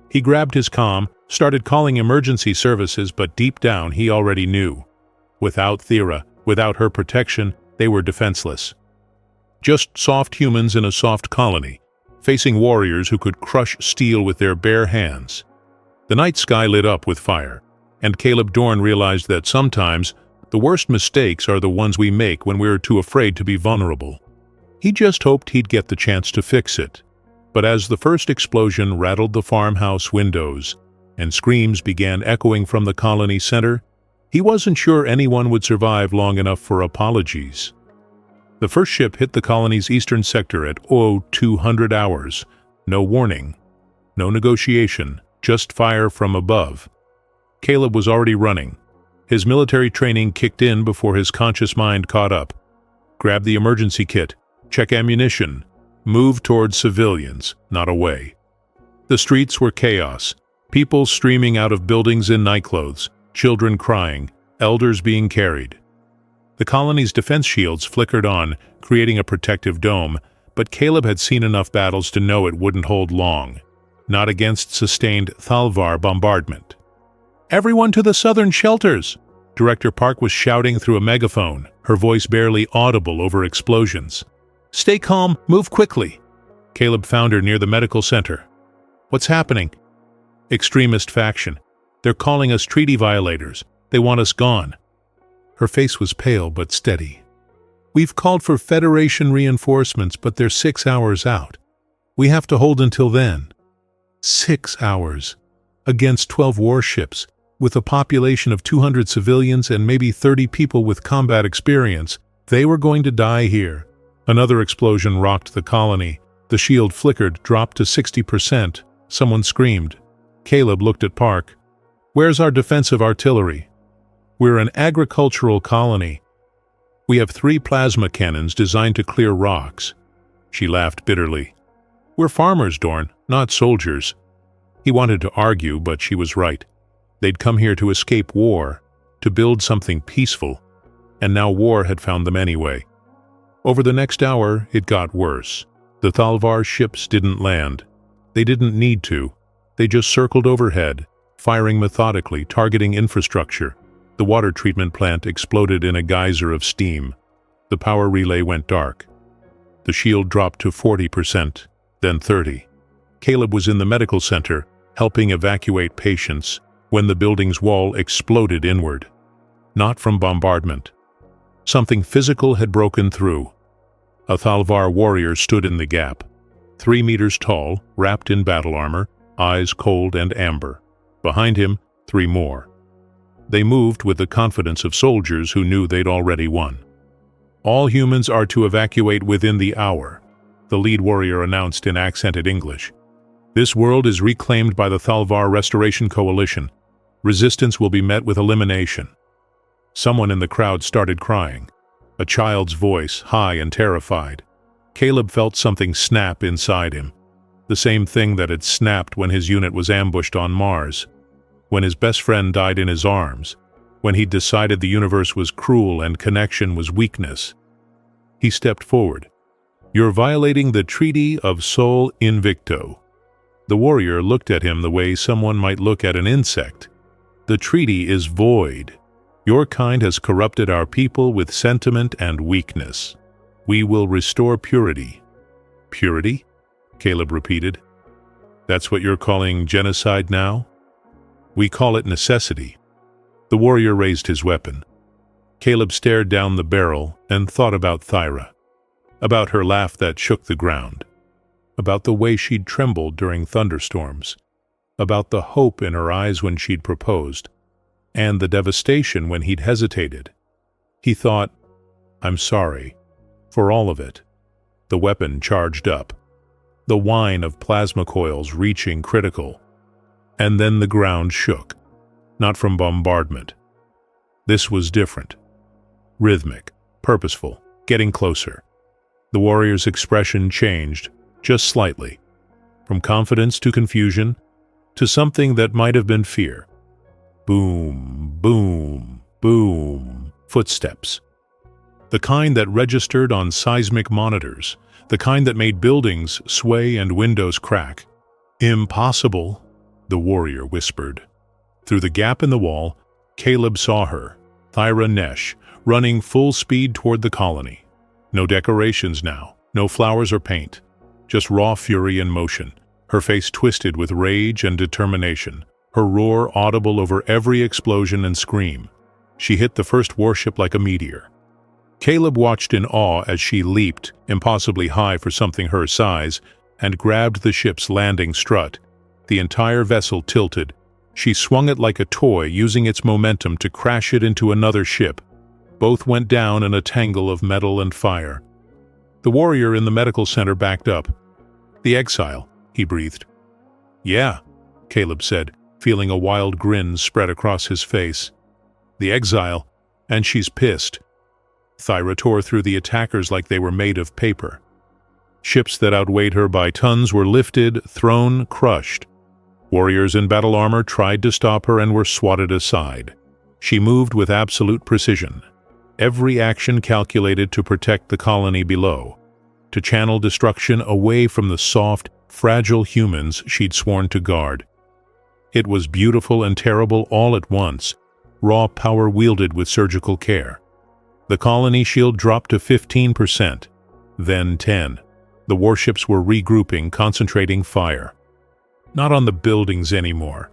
He grabbed his comm, started calling emergency services, but deep down he already knew. Without Thyra, without her protection, they were defenseless. Just soft humans in a soft colony, facing warriors who could crush steel with their bare hands. The night sky lit up with fire, and Caleb Dorn realized that sometimes the worst mistakes are the ones we make when we're too afraid to be vulnerable. He just hoped he'd get the chance to fix it. But as the first explosion rattled the farmhouse windows and screams began echoing from the colony center, he wasn't sure anyone would survive long enough for apologies. The first ship hit the colony's eastern sector at 0200 hours. No warning, no negotiation, just fire from above. Caleb was already running. His military training kicked in before his conscious mind caught up. Grab the emergency kit, check ammunition, move towards civilians, not away. The streets were chaos, people streaming out of buildings in nightclothes, children crying, elders being carried. The colony's defense shields flickered on, creating a protective dome, but Caleb had seen enough battles to know it wouldn't hold long. Not against sustained Thalvar bombardment. "Everyone to the southern shelters!" Director Park was shouting through a megaphone, her voice barely audible over explosions. "Stay calm, move quickly." Caleb found her near the medical center. "What's happening?" "Extremist faction. They're calling us treaty violators. They want us gone." Her face was pale but steady. "We've called for Federation reinforcements, but they're 6 hours out. We have to hold until then." 6 hours. Against 12 warships, with a population of 200 civilians and maybe 30 people with combat experience. They were going to die here. Another explosion rocked the colony. The shield flickered, dropped to 60%. Someone screamed. Caleb looked at Park. "Where's our defensive artillery?" "We're an agricultural colony. We have 3 plasma cannons designed to clear rocks." She laughed bitterly. "We're farmers, Dorn, not soldiers." He wanted to argue, but she was right. They'd come here to escape war, to build something peaceful, and now war had found them anyway. Over the next hour, it got worse. The Thalvar ships didn't land. They didn't need to. They just circled overhead, firing methodically, targeting infrastructure. The water treatment plant exploded in a geyser of steam. The power relay went dark. The shield dropped to 40%, then 30%. Caleb was in the medical center, helping evacuate patients, when the building's wall exploded inward. Not from bombardment. Something physical had broken through. A Thalvar warrior stood in the gap. 3 meters tall, wrapped in battle armor, eyes cold and amber. Behind him, 3 more. They moved with the confidence of soldiers who knew they'd already won. "All humans are to evacuate within the hour," the lead warrior announced in accented English. "This world is reclaimed by the Thalvar Restoration Coalition. Resistance will be met with elimination." Someone in the crowd started crying. A child's voice, high and terrified. Caleb felt something snap inside him. The same thing that had snapped when his unit was ambushed on Mars. When his best friend died in his arms. When he'd decided the universe was cruel and connection was weakness. He stepped forward. You're violating the Treaty of Sol Invicto. The warrior looked at him the way someone might look at an insect. The treaty is void. Your kind has corrupted our people with sentiment and weakness. We will restore purity. Purity? Caleb repeated. That's what you're calling genocide now? We call it necessity. The warrior raised his weapon. Caleb stared down the barrel and thought about Thyra, about her laugh that shook the ground, about the way she'd trembled during thunderstorms, about the hope in her eyes when she'd proposed, and the devastation when he'd hesitated. He thought, I'm sorry, for all of it. The weapon charged up, the whine of plasma coils reaching critical, and then the ground shook, not from bombardment. This was different. Rhythmic, purposeful, getting closer. The warrior's expression changed, just slightly, from confidence to confusion, to something that might have been fear. Boom, boom, boom, footsteps. The kind that registered on seismic monitors, the kind that made buildings sway and windows crack. Impossible, the warrior whispered. Through the gap in the wall, Caleb saw her, Thyra Nesh, running full speed toward the colony. No decorations now, no flowers or paint, just raw fury in motion, her face twisted with rage and determination, her roar audible over every explosion and scream. She hit the first warship like a meteor. Caleb watched in awe as she leaped, impossibly high for something her size, and grabbed the ship's landing strut. The entire vessel tilted. She swung it like a toy, using its momentum to crash it into another ship. Both went down in a tangle of metal and fire. The warrior in the medical center backed up. The exile, he breathed. Yeah, Caleb said, feeling a wild grin spread across his face. The exile, and she's pissed. Thyra tore through the attackers like they were made of paper. Ships that outweighed her by tons were lifted, thrown, crushed. Warriors in battle armor tried to stop her and were swatted aside. She moved with absolute precision. Every action calculated to protect the colony below, to channel destruction away from the soft, fragile humans she'd sworn to guard. It was beautiful and terrible all at once, raw power wielded with surgical care. The colony shield dropped to 15%, then 10%. The warships were regrouping, concentrating fire. Not on the buildings anymore,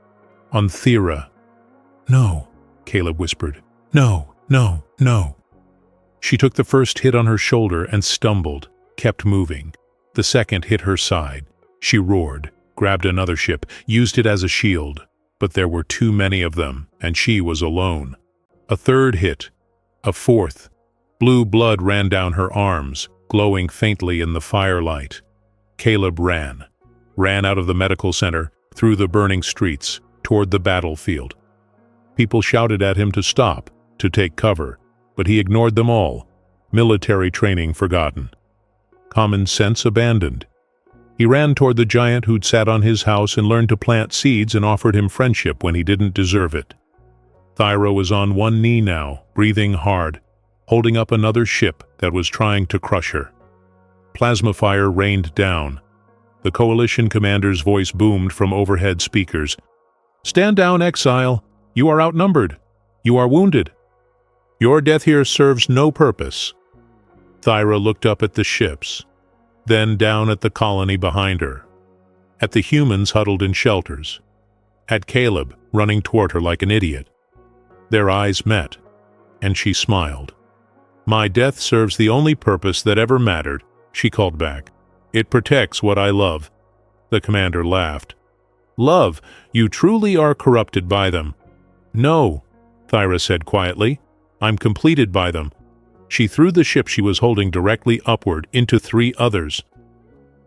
on Thyra. No, Caleb whispered. No, no, no. She took the first hit on her shoulder and stumbled, kept moving. The second hit her side. She roared, grabbed another ship, used it as a shield. But there were too many of them, and she was alone. A third hit. A fourth. Blue blood ran down her arms, glowing faintly in the firelight. Caleb ran out of the medical center, through the burning streets, toward the battlefield. People shouted at him to stop, to take cover, but he ignored them all, military training forgotten, common sense abandoned. He ran toward the giant who'd sat on his house and learned to plant seeds and offered him friendship when he didn't deserve it. Thyra was on one knee now, breathing hard, holding up another ship that was trying to crush her. Plasma fire rained down. The coalition commander's voice boomed from overhead speakers. "Stand down, exile. You are outnumbered. You are wounded. Your death here serves no purpose." Thyra looked up at the ships, then down at the colony behind her, at the humans huddled in shelters, at Caleb running toward her like an idiot. Their eyes met, and she smiled. "My death serves the only purpose that ever mattered," she called back. "It protects what I love." The commander laughed. "Love, you truly are corrupted by them." "No," Thyra said quietly. "I'm completed by them." She threw the ship she was holding directly upward into 3 others.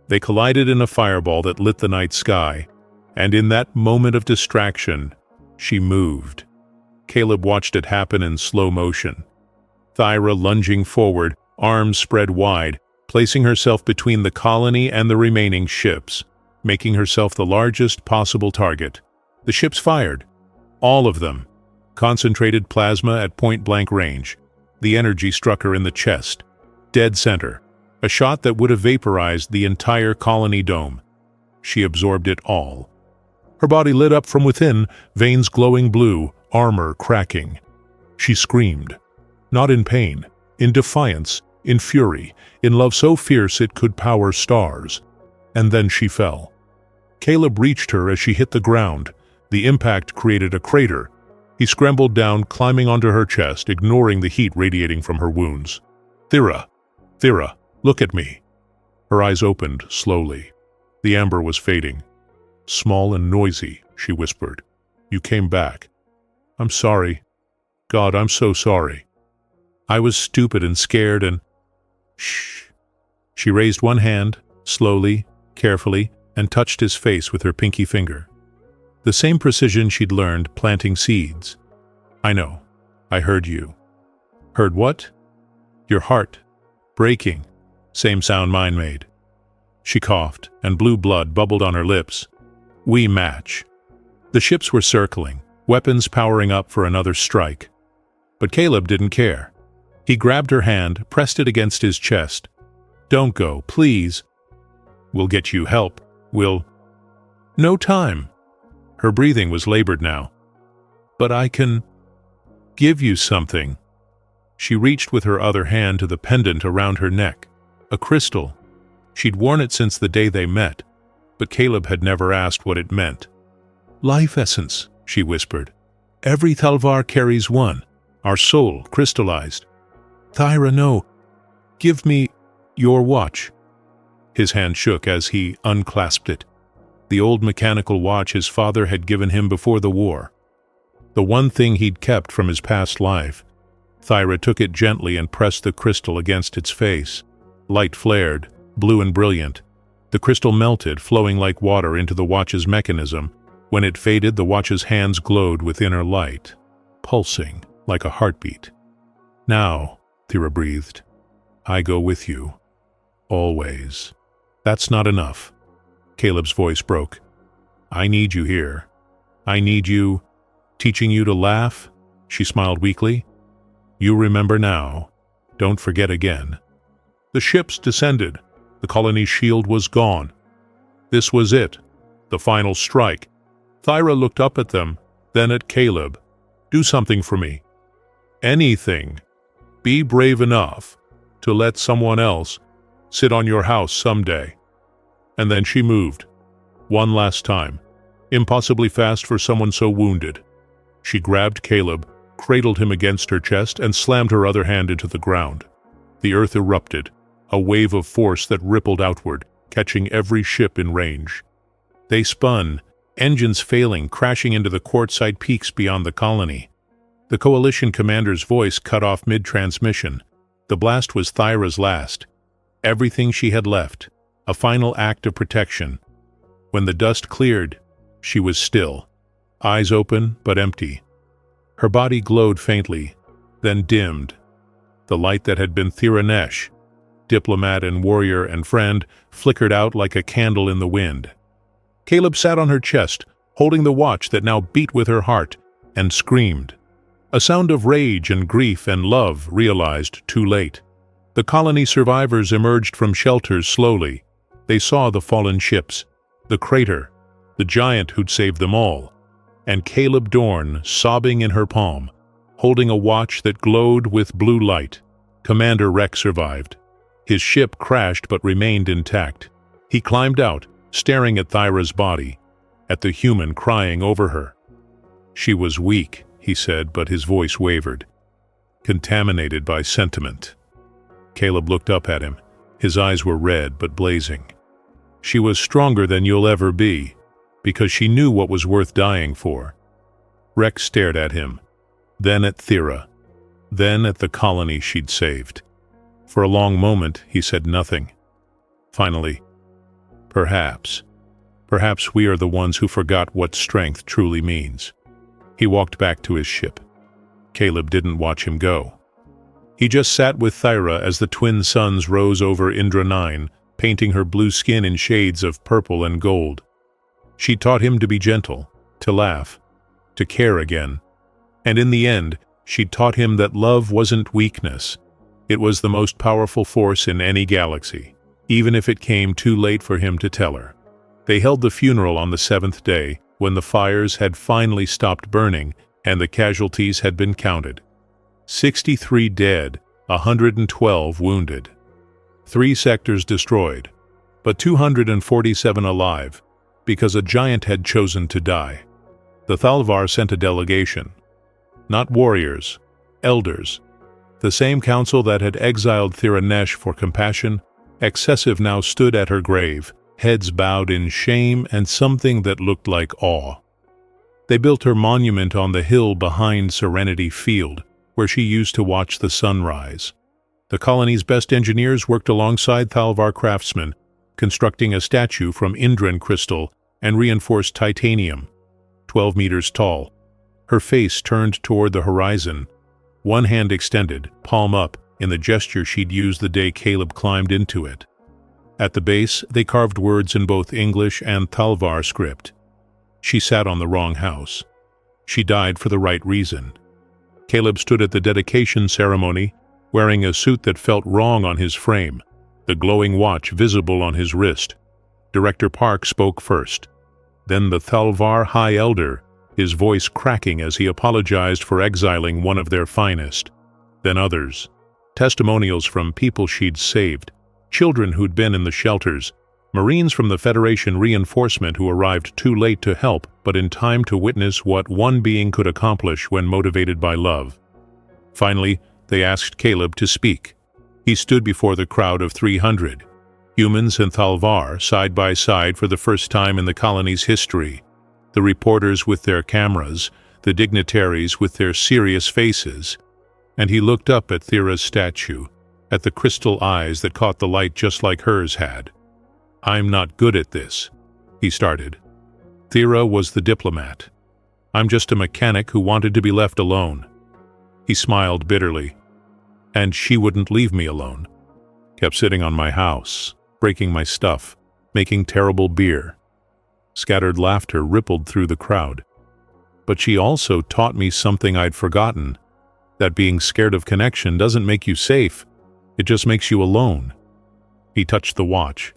They collided in a fireball that lit the night sky, and in that moment of distraction, she moved. Caleb watched it happen in slow motion. Thyra lunging forward, arms spread wide, placing herself between the colony and the remaining ships, making herself the largest possible target. The ships fired. All of them. Concentrated plasma at point-blank range. The energy struck her in the chest. Dead center. A shot that would have vaporized the entire colony dome. She absorbed it all. Her body lit up from within, veins glowing blue, armor cracking. She screamed. Not in pain, in defiance, in fury, in love so fierce it could power stars. And then she fell. Caleb reached her as she hit the ground. The impact created a crater. He scrambled down, climbing onto her chest, ignoring the heat radiating from her wounds. "Thera! Thera, look at me." Her eyes opened slowly. The amber was fading. "Small and noisy," she whispered. "You came back. I'm sorry. God, I'm so sorry. I was stupid and scared and—" "Shh." She raised one hand, slowly, carefully, and touched his face with her pinky finger. The same precision she'd learned planting seeds. "I know. I heard you." "Heard what?" "Your heart. Breaking." Same sound mine made. She coughed, and blue blood bubbled on her lips. "We match." The ships were circling, weapons powering up for another strike. But Caleb didn't care. He grabbed her hand, pressed it against his chest. "Don't go, please." "We'll get you help. We'll—" "No time." Her breathing was labored now. "But I can give you something." She reached with her other hand to the pendant around her neck. A crystal. She'd worn it since the day they met, but Caleb had never asked what it meant. "Life essence," she whispered. "Every Thalvar carries one, our soul crystallized." "Thyra, no. Give me your watch." His hand shook as he unclasped it. The old mechanical watch his father had given him before the war. The one thing he'd kept from his past life. Thyra took it gently and pressed the crystal against its face. Light flared, blue and brilliant. The crystal melted, flowing like water into the watch's mechanism. When it faded, the watch's hands glowed with inner light, pulsing like a heartbeat. "Now," Thera breathed, "I go with you. Always." "That's not enough." Caleb's voice broke. "I need you here. I need you, teaching you to laugh." She smiled weakly. "You remember now. Don't forget again." The ships descended. The colony's shield was gone. This was it, the final strike. Thyra looked up at them, then at Caleb. "Do something for me. Anything. Be brave enough to let someone else sit on your house someday." And then she moved. One last time. Impossibly fast for someone so wounded. She grabbed Caleb, cradled him against her chest, and slammed her other hand into the ground. The earth erupted, a wave of force that rippled outward, catching every ship in range. They spun, engines failing, crashing into the quartzite peaks beyond the colony. The coalition commander's voice cut off mid-transmission. The blast was Thyra's last. Everything she had left. A final act of protection. When the dust cleared, she was still. Eyes open, but empty. Her body glowed faintly, then dimmed. The light that had been Theranesh, diplomat and warrior and friend, flickered out like a candle in the wind. Caleb sat on her chest, holding the watch that now beat with her heart, and screamed. A sound of rage and grief and love, realized too late. The colony survivors emerged from shelters slowly. They saw the fallen ships, the crater, the giant who'd saved them all, and Caleb Dorn sobbing in her palm, holding a watch that glowed with blue light. Commander Rex survived. His ship crashed but remained intact. He climbed out, staring at Thyra's body, at the human crying over her. "She was weak," he said, but his voice wavered. "Contaminated by sentiment." Caleb looked up at him. His eyes were red but blazing. "She was stronger than you'll ever be, because she knew what was worth dying for." Rex stared at him, then at Thera, then at the colony she'd saved. For a long moment, he said nothing. Finally, Perhaps we are the ones who forgot what strength truly means." He walked back to his ship. Caleb didn't watch him go. He just sat with Thyra as the twin suns rose over Indra 9, painting her blue skin in shades of purple and gold. She taught him to be gentle, to laugh, to care again. And in the end, she taught him that love wasn't weakness. It was the most powerful force in any galaxy, even if it came too late for him to tell her. They held the funeral on the 7th day, when the fires had finally stopped burning and the casualties had been counted. 63 dead, 112 wounded. 3 sectors destroyed, but 247 alive, because a giant had chosen to die. The Thalvar sent a delegation. Not warriors, elders. The same council that had exiled Thiranesh for compassion, excessive now stood at her grave, heads bowed in shame and something that looked like awe. They built her monument on the hill behind Serenity Field, where she used to watch the sun rise. The colony's best engineers worked alongside Thalvar craftsmen, constructing a statue from Indran crystal and reinforced titanium, 12 meters tall. Her face turned toward the horizon, one hand extended, palm up, in the gesture she'd used the day Caleb climbed into it. At the base, they carved words in both English and Thalvar script. She sat on the wrong house. She died for the right reason. Caleb stood at the dedication ceremony, wearing a suit that felt wrong on his frame, the glowing watch visible on his wrist. Director Park spoke first. Then the Thalvar High Elder, his voice cracking as he apologized for exiling one of their finest. Then others. Testimonials from people she'd saved, children who'd been in the shelters, Marines from the Federation reinforcement who arrived too late to help but in time to witness what one being could accomplish when motivated by love. Finally, they asked Caleb to speak. He stood before the crowd of 300, humans and Thalvar side by side for the first time in the colony's history, the reporters with their cameras, the dignitaries with their serious faces, and he looked up at Thira's statue, at the crystal eyes that caught the light just like hers had. "I'm not good at this," he started. Thira was the diplomat. "I'm just a mechanic who wanted to be left alone." He smiled bitterly. And she wouldn't leave me alone. Kept sitting on my house, breaking my stuff, making terrible beer. Scattered laughter rippled through the crowd. But she also taught me something I'd forgotten, that being scared of connection doesn't make you safe, it just makes you alone. He touched the watch.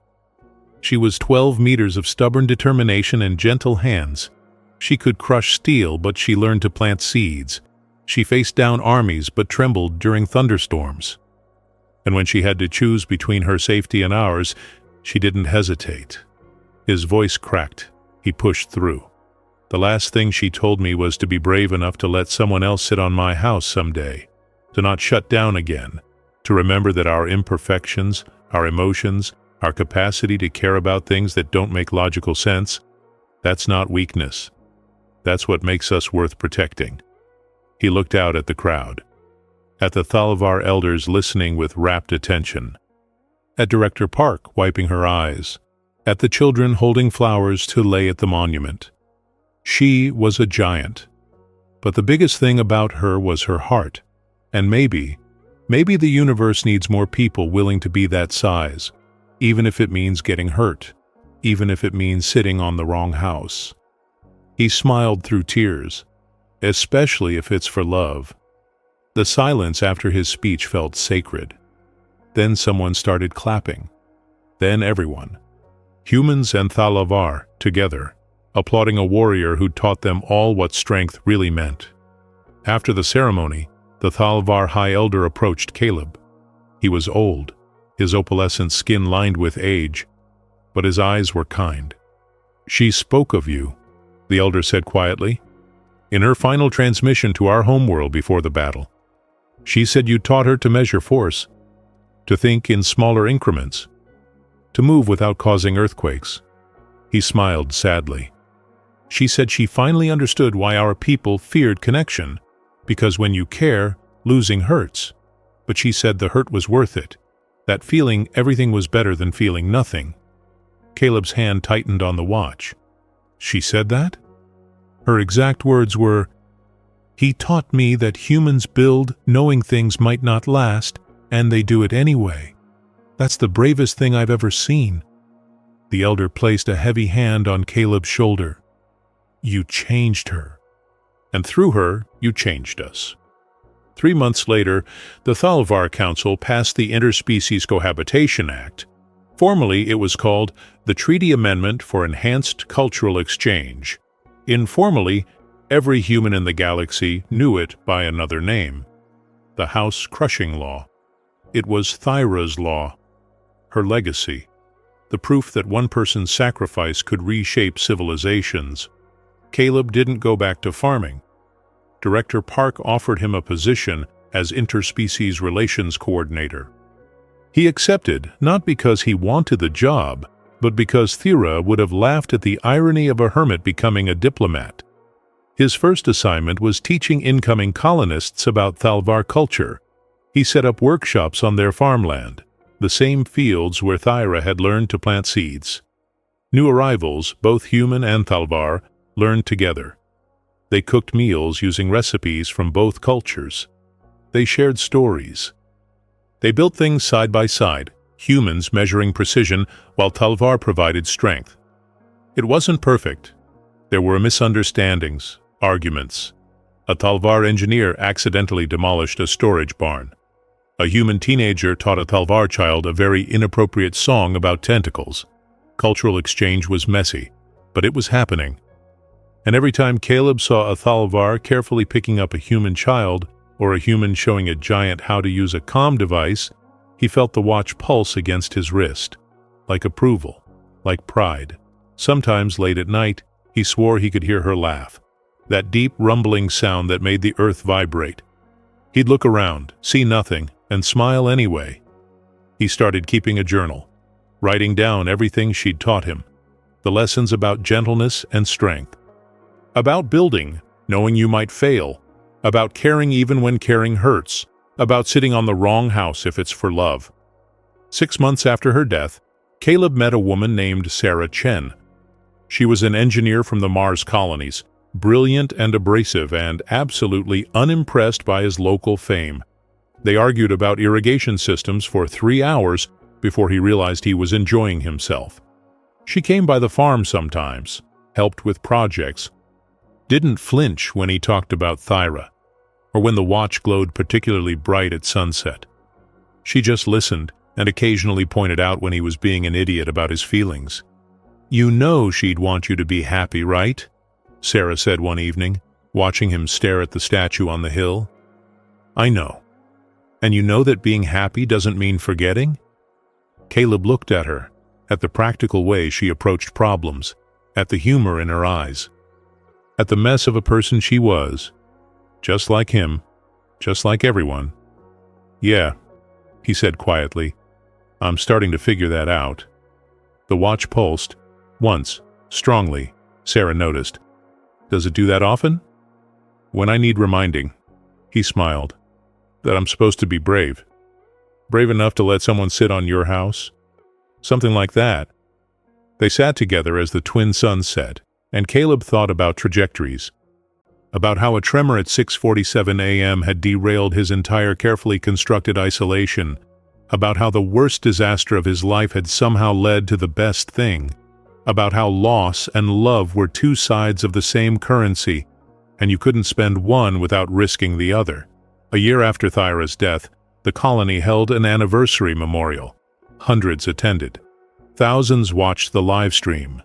She was 12 meters of stubborn determination and gentle hands. She could crush steel, but she learned to plant seeds. She faced down armies but trembled during thunderstorms. And when she had to choose between her safety and ours, she didn't hesitate. His voice cracked. He pushed through. The last thing she told me was to be brave enough to let someone else sit on my house someday, to not shut down again, to remember that our imperfections, our emotions, our capacity to care about things that don't make logical sense, that's not weakness. That's what makes us worth protecting. He looked out at the crowd, at the Thalvar elders listening with rapt attention, at Director Park wiping her eyes, at the children holding flowers to lay at the monument. She was a giant, but the biggest thing about her was her heart, and maybe the universe needs more people willing to be that size, even if it means getting hurt, even if it means sitting on the wrong house. He smiled through tears, especially if it's for love. The silence after his speech felt sacred. Then someone started clapping. Then everyone, humans and Thalvar, together, applauding a warrior who taught them all what strength really meant. After the ceremony, the Thalvar High Elder approached Caleb. He was old, his opalescent skin lined with age, but his eyes were kind. "She spoke of you," the elder said quietly, "in her final transmission to our homeworld before the battle. She said you taught her to measure force, to think in smaller increments, to move without causing earthquakes." He smiled sadly. "She said she finally understood why our people feared connection, because when you care, losing hurts. But she said the hurt was worth it, that feeling everything was better than feeling nothing." Caleb's hand tightened on the watch. "She said that?" Her exact words were, "He taught me that humans build knowing things might not last, and they do it anyway. That's the bravest thing I've ever seen." The elder placed a heavy hand on Caleb's shoulder. "You changed her. And through her, you changed us." 3 months later, the Thalvar Council passed the Interspecies Cohabitation Act. Formally, it was called the Treaty Amendment for Enhanced Cultural Exchange. Informally, every human in the galaxy knew it by another name: the House Crushing Law. It was Thyra's law, her legacy, the proof that one person's sacrifice could reshape civilizations. Caleb didn't go back to farming. Director Park offered him a position as Interspecies Relations Coordinator. He accepted, not because he wanted the job, but because Thyra would have laughed at the irony of a hermit becoming a diplomat. His first assignment was teaching incoming colonists about Thalvar culture. He set up workshops on their farmland, the same fields where Thyra had learned to plant seeds. New arrivals, both human and Thalvar, learned together. They cooked meals using recipes from both cultures. They shared stories. They built things side by side, humans measuring precision while Thalvar provided strength. It wasn't perfect. There were misunderstandings, arguments. A Thalvar engineer accidentally demolished a storage barn. A human teenager taught a Thalvar child a very inappropriate song about tentacles. Cultural exchange was messy, but it was happening. And every time Caleb saw a Thalvar carefully picking up a human child, or a human showing a giant how to use a comm device, he felt the watch pulse against his wrist, like approval, like pride. Sometimes late at night, he swore he could hear her laugh, that deep rumbling sound that made the earth vibrate. He'd look around, see nothing, and smile anyway. He started keeping a journal, writing down everything she'd taught him, the lessons about gentleness and strength, about building, knowing you might fail, about caring even when caring hurts, about sitting on the wrong house if it's for love. 6 months after her death, Caleb met a woman named Sarah Chen. She was an engineer from the Mars colonies, brilliant and abrasive and absolutely unimpressed by his local fame. They argued about irrigation systems for 3 hours before he realized he was enjoying himself. She came by the farm sometimes, helped with projects, didn't flinch when he talked about Thyra, or when the watch glowed particularly bright at sunset. She just listened and occasionally pointed out when he was being an idiot about his feelings. "You know she'd want you to be happy, right?" Sarah said one evening, watching him stare at the statue on the hill. "I know. And you know that being happy doesn't mean forgetting?" Caleb looked at her, at the practical way she approached problems, at the humor in her eyes, at the mess of a person she was, just like him, just like everyone. "Yeah," he said quietly, "I'm starting to figure that out." The watch pulsed, once, strongly, Sarah noticed. "Does it do that often?" "When I need reminding," he smiled. "That I'm supposed to be brave. Brave enough to let someone sit on your house? Something like that." They sat together as the twin suns set, and Caleb thought about trajectories, about how a tremor at 6:47 a.m. had derailed his entire carefully constructed isolation, about how the worst disaster of his life had somehow led to the best thing, about how loss and love were two sides of the same currency, and you couldn't spend one without risking the other. A year after Thyra's death, the colony held an anniversary memorial. Hundreds attended. Thousands watched the live stream.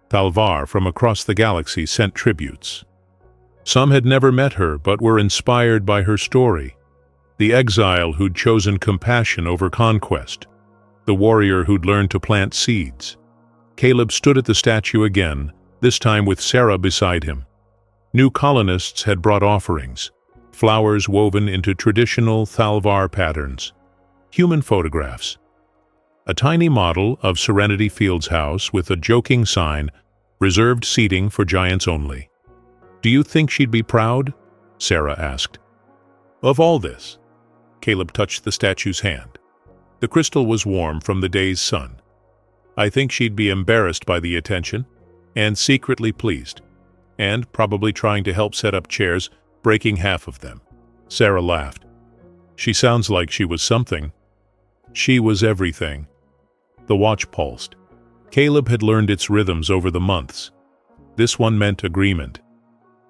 Thalvar from across the galaxy sent tributes. Some had never met her but were inspired by her story. The exile who'd chosen compassion over conquest. The warrior who'd learned to plant seeds. Caleb stood at the statue again, this time with Sarah beside him. New colonists had brought offerings, flowers woven into traditional Thalvar patterns, human photographs. A tiny model of Serenity Field's house with a joking sign, "Reserved seating for giants only." "Do you think she'd be proud?" Sarah asked. "Of all this?" Caleb touched the statue's hand. The crystal was warm from the day's sun. "I think she'd be embarrassed by the attention, and secretly pleased, and probably trying to help set up chairs, breaking half of them." Sarah laughed. "She sounds like she was something." She was everything. The watch pulsed. Caleb had learned its rhythms over the months. This one meant agreement.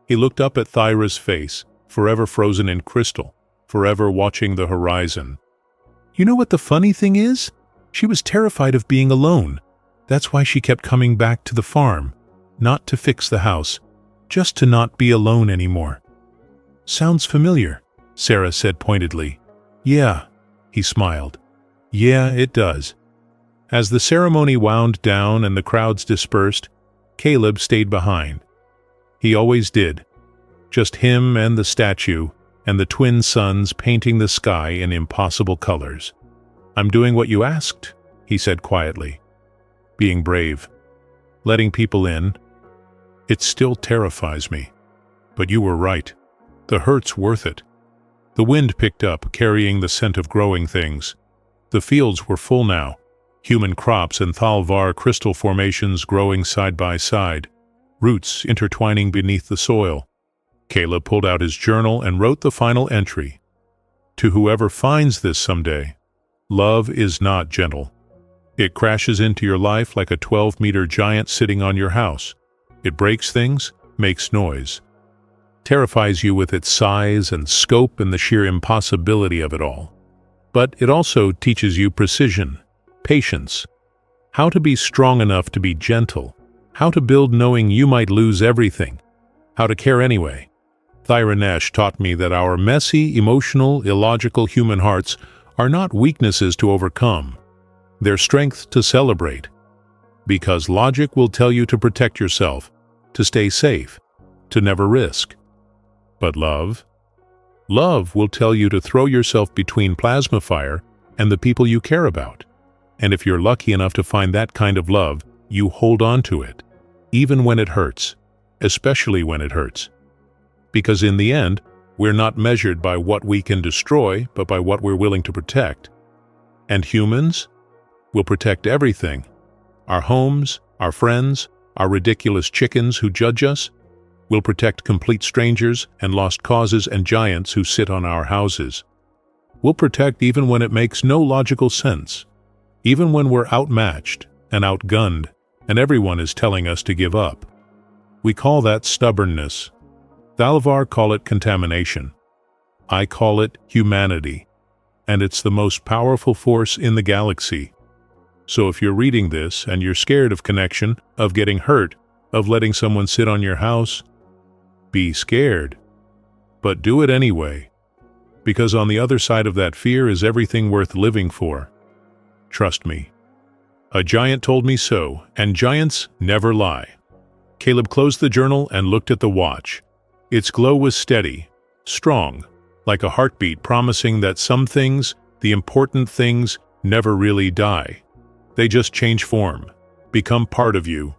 He looked up at Thyra's face, forever frozen in crystal, forever watching the horizon. You know what the funny thing is? She was terrified of being alone. That's why she kept coming back to the farm. Not to fix the house, just to not be alone anymore. Sounds familiar, Sarah said pointedly. Yeah, he smiled. Yeah, it does. As the ceremony wound down and the crowds dispersed, Caleb stayed behind. He always did. Just him and the statue, and the twin suns painting the sky in impossible colors. I'm doing what you asked, he said quietly. Being brave. Letting people in. It still terrifies me. But you were right. The hurt's worth it. The wind picked up, carrying the scent of growing things. The fields were full now. Human crops and Thalvar crystal formations growing side by side. Roots intertwining beneath the soil. Caleb pulled out his journal and wrote the final entry. To whoever finds this someday, love is not gentle. It crashes into your life like a 12-meter giant sitting on your house. It breaks things, makes noise. Terrifies you with its size and scope and the sheer impossibility of it all. But it also teaches you precision, patience, how to be strong enough to be gentle, how to build knowing you might lose everything, how to care anyway. Thyranesh taught me that our messy, emotional, illogical human hearts are not weaknesses to overcome. They're strength to celebrate. Because logic will tell you to protect yourself, to stay safe, to never risk. But love will tell you to throw yourself between plasma fire and the people you care about. And if you're lucky enough to find that kind of love, you hold on to it, even when it hurts, especially when it hurts. Because in the end, we're not measured by what we can destroy, but by what we're willing to protect. And humans will protect everything. Our homes, our friends, our ridiculous chickens who judge us. We'll protect complete strangers and lost causes and giants who sit on our houses. We'll protect even when it makes no logical sense. Even when we're outmatched and outgunned, and everyone is telling us to give up. We call that stubbornness. Thalvar call it contamination. I call it humanity. And it's the most powerful force in the galaxy. So if you're reading this and you're scared of connection, of getting hurt, of letting someone sit on your house, be scared. But do it anyway. Because on the other side of that fear is everything worth living for. Trust me. A giant told me so, and giants never lie. Caleb closed the journal and looked at the watch. Its glow was steady, strong, like a heartbeat promising that some things, the important things, never really die. They just change form, become part of you,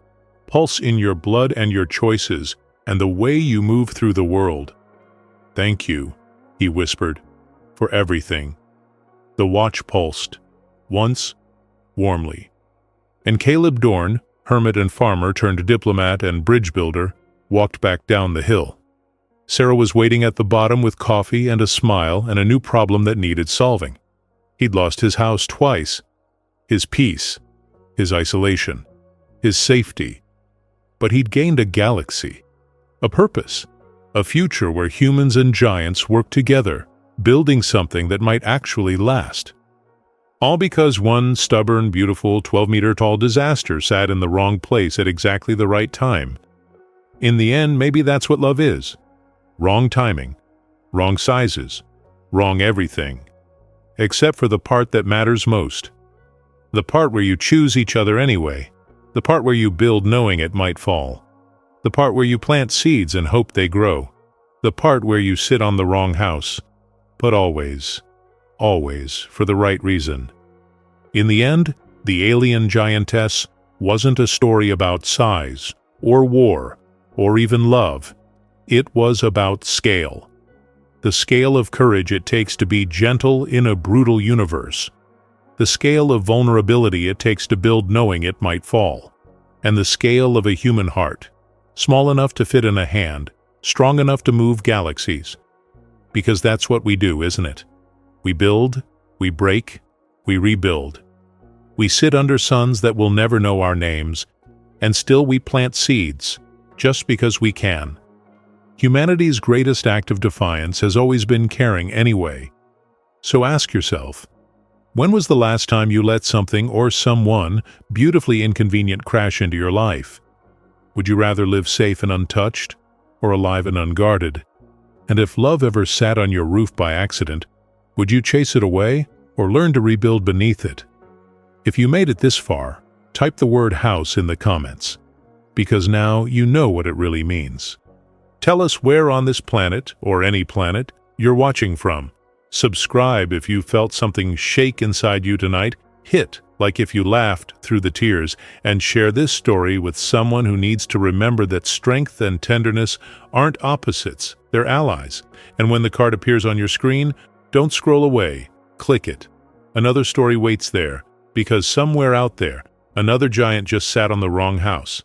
pulse in your blood and your choices, and the way you move through the world. Thank you, he whispered, for everything. The watch pulsed, once, warmly. And Caleb Dorn, hermit and farmer turned diplomat and bridge builder, walked back down the hill. Sarah was waiting at the bottom with coffee and a smile and a new problem that needed solving. He'd lost his house twice. His peace, his isolation, his safety. But he'd gained a galaxy, a purpose, a future where humans and giants work together, building something that might actually last. All because one stubborn, beautiful, 12-meter-tall disaster sat in the wrong place at exactly the right time. In the end, maybe that's what love is. Wrong timing, wrong sizes, wrong everything. Except for the part that matters most. The part where you choose each other anyway. The part where you build knowing it might fall. The part where you plant seeds and hope they grow. The part where you sit on the wrong house. But always, always for the right reason. In the end, the alien giantess wasn't a story about size, or war, or even love. It was about scale. The scale of courage it takes to be gentle in a brutal universe. The scale of vulnerability it takes to build knowing it might fall. And the scale of a human heart, small enough to fit in a hand, strong enough to move galaxies. Because that's what we do, isn't it? We build, we break, we rebuild. We sit under suns that will never know our names, and still we plant seeds, just because we can. Humanity's greatest act of defiance has always been caring anyway. So ask yourself, when was the last time you let something or someone beautifully inconvenient crash into your life? Would you rather live safe and untouched, or alive and unguarded? And if love ever sat on your roof by accident, would you chase it away, or learn to rebuild beneath it? If you made it this far, type the word house in the comments, because now you know what it really means. Tell us where on this planet, or any planet, you're watching from. Subscribe if you felt something shake inside you tonight, hit like if you laughed through the tears, and share this story with someone who needs to remember that strength and tenderness aren't opposites, they're allies. And when the card appears on your screen, don't scroll away, click it. Another story waits there, because somewhere out there, another giant just sat on the wrong house.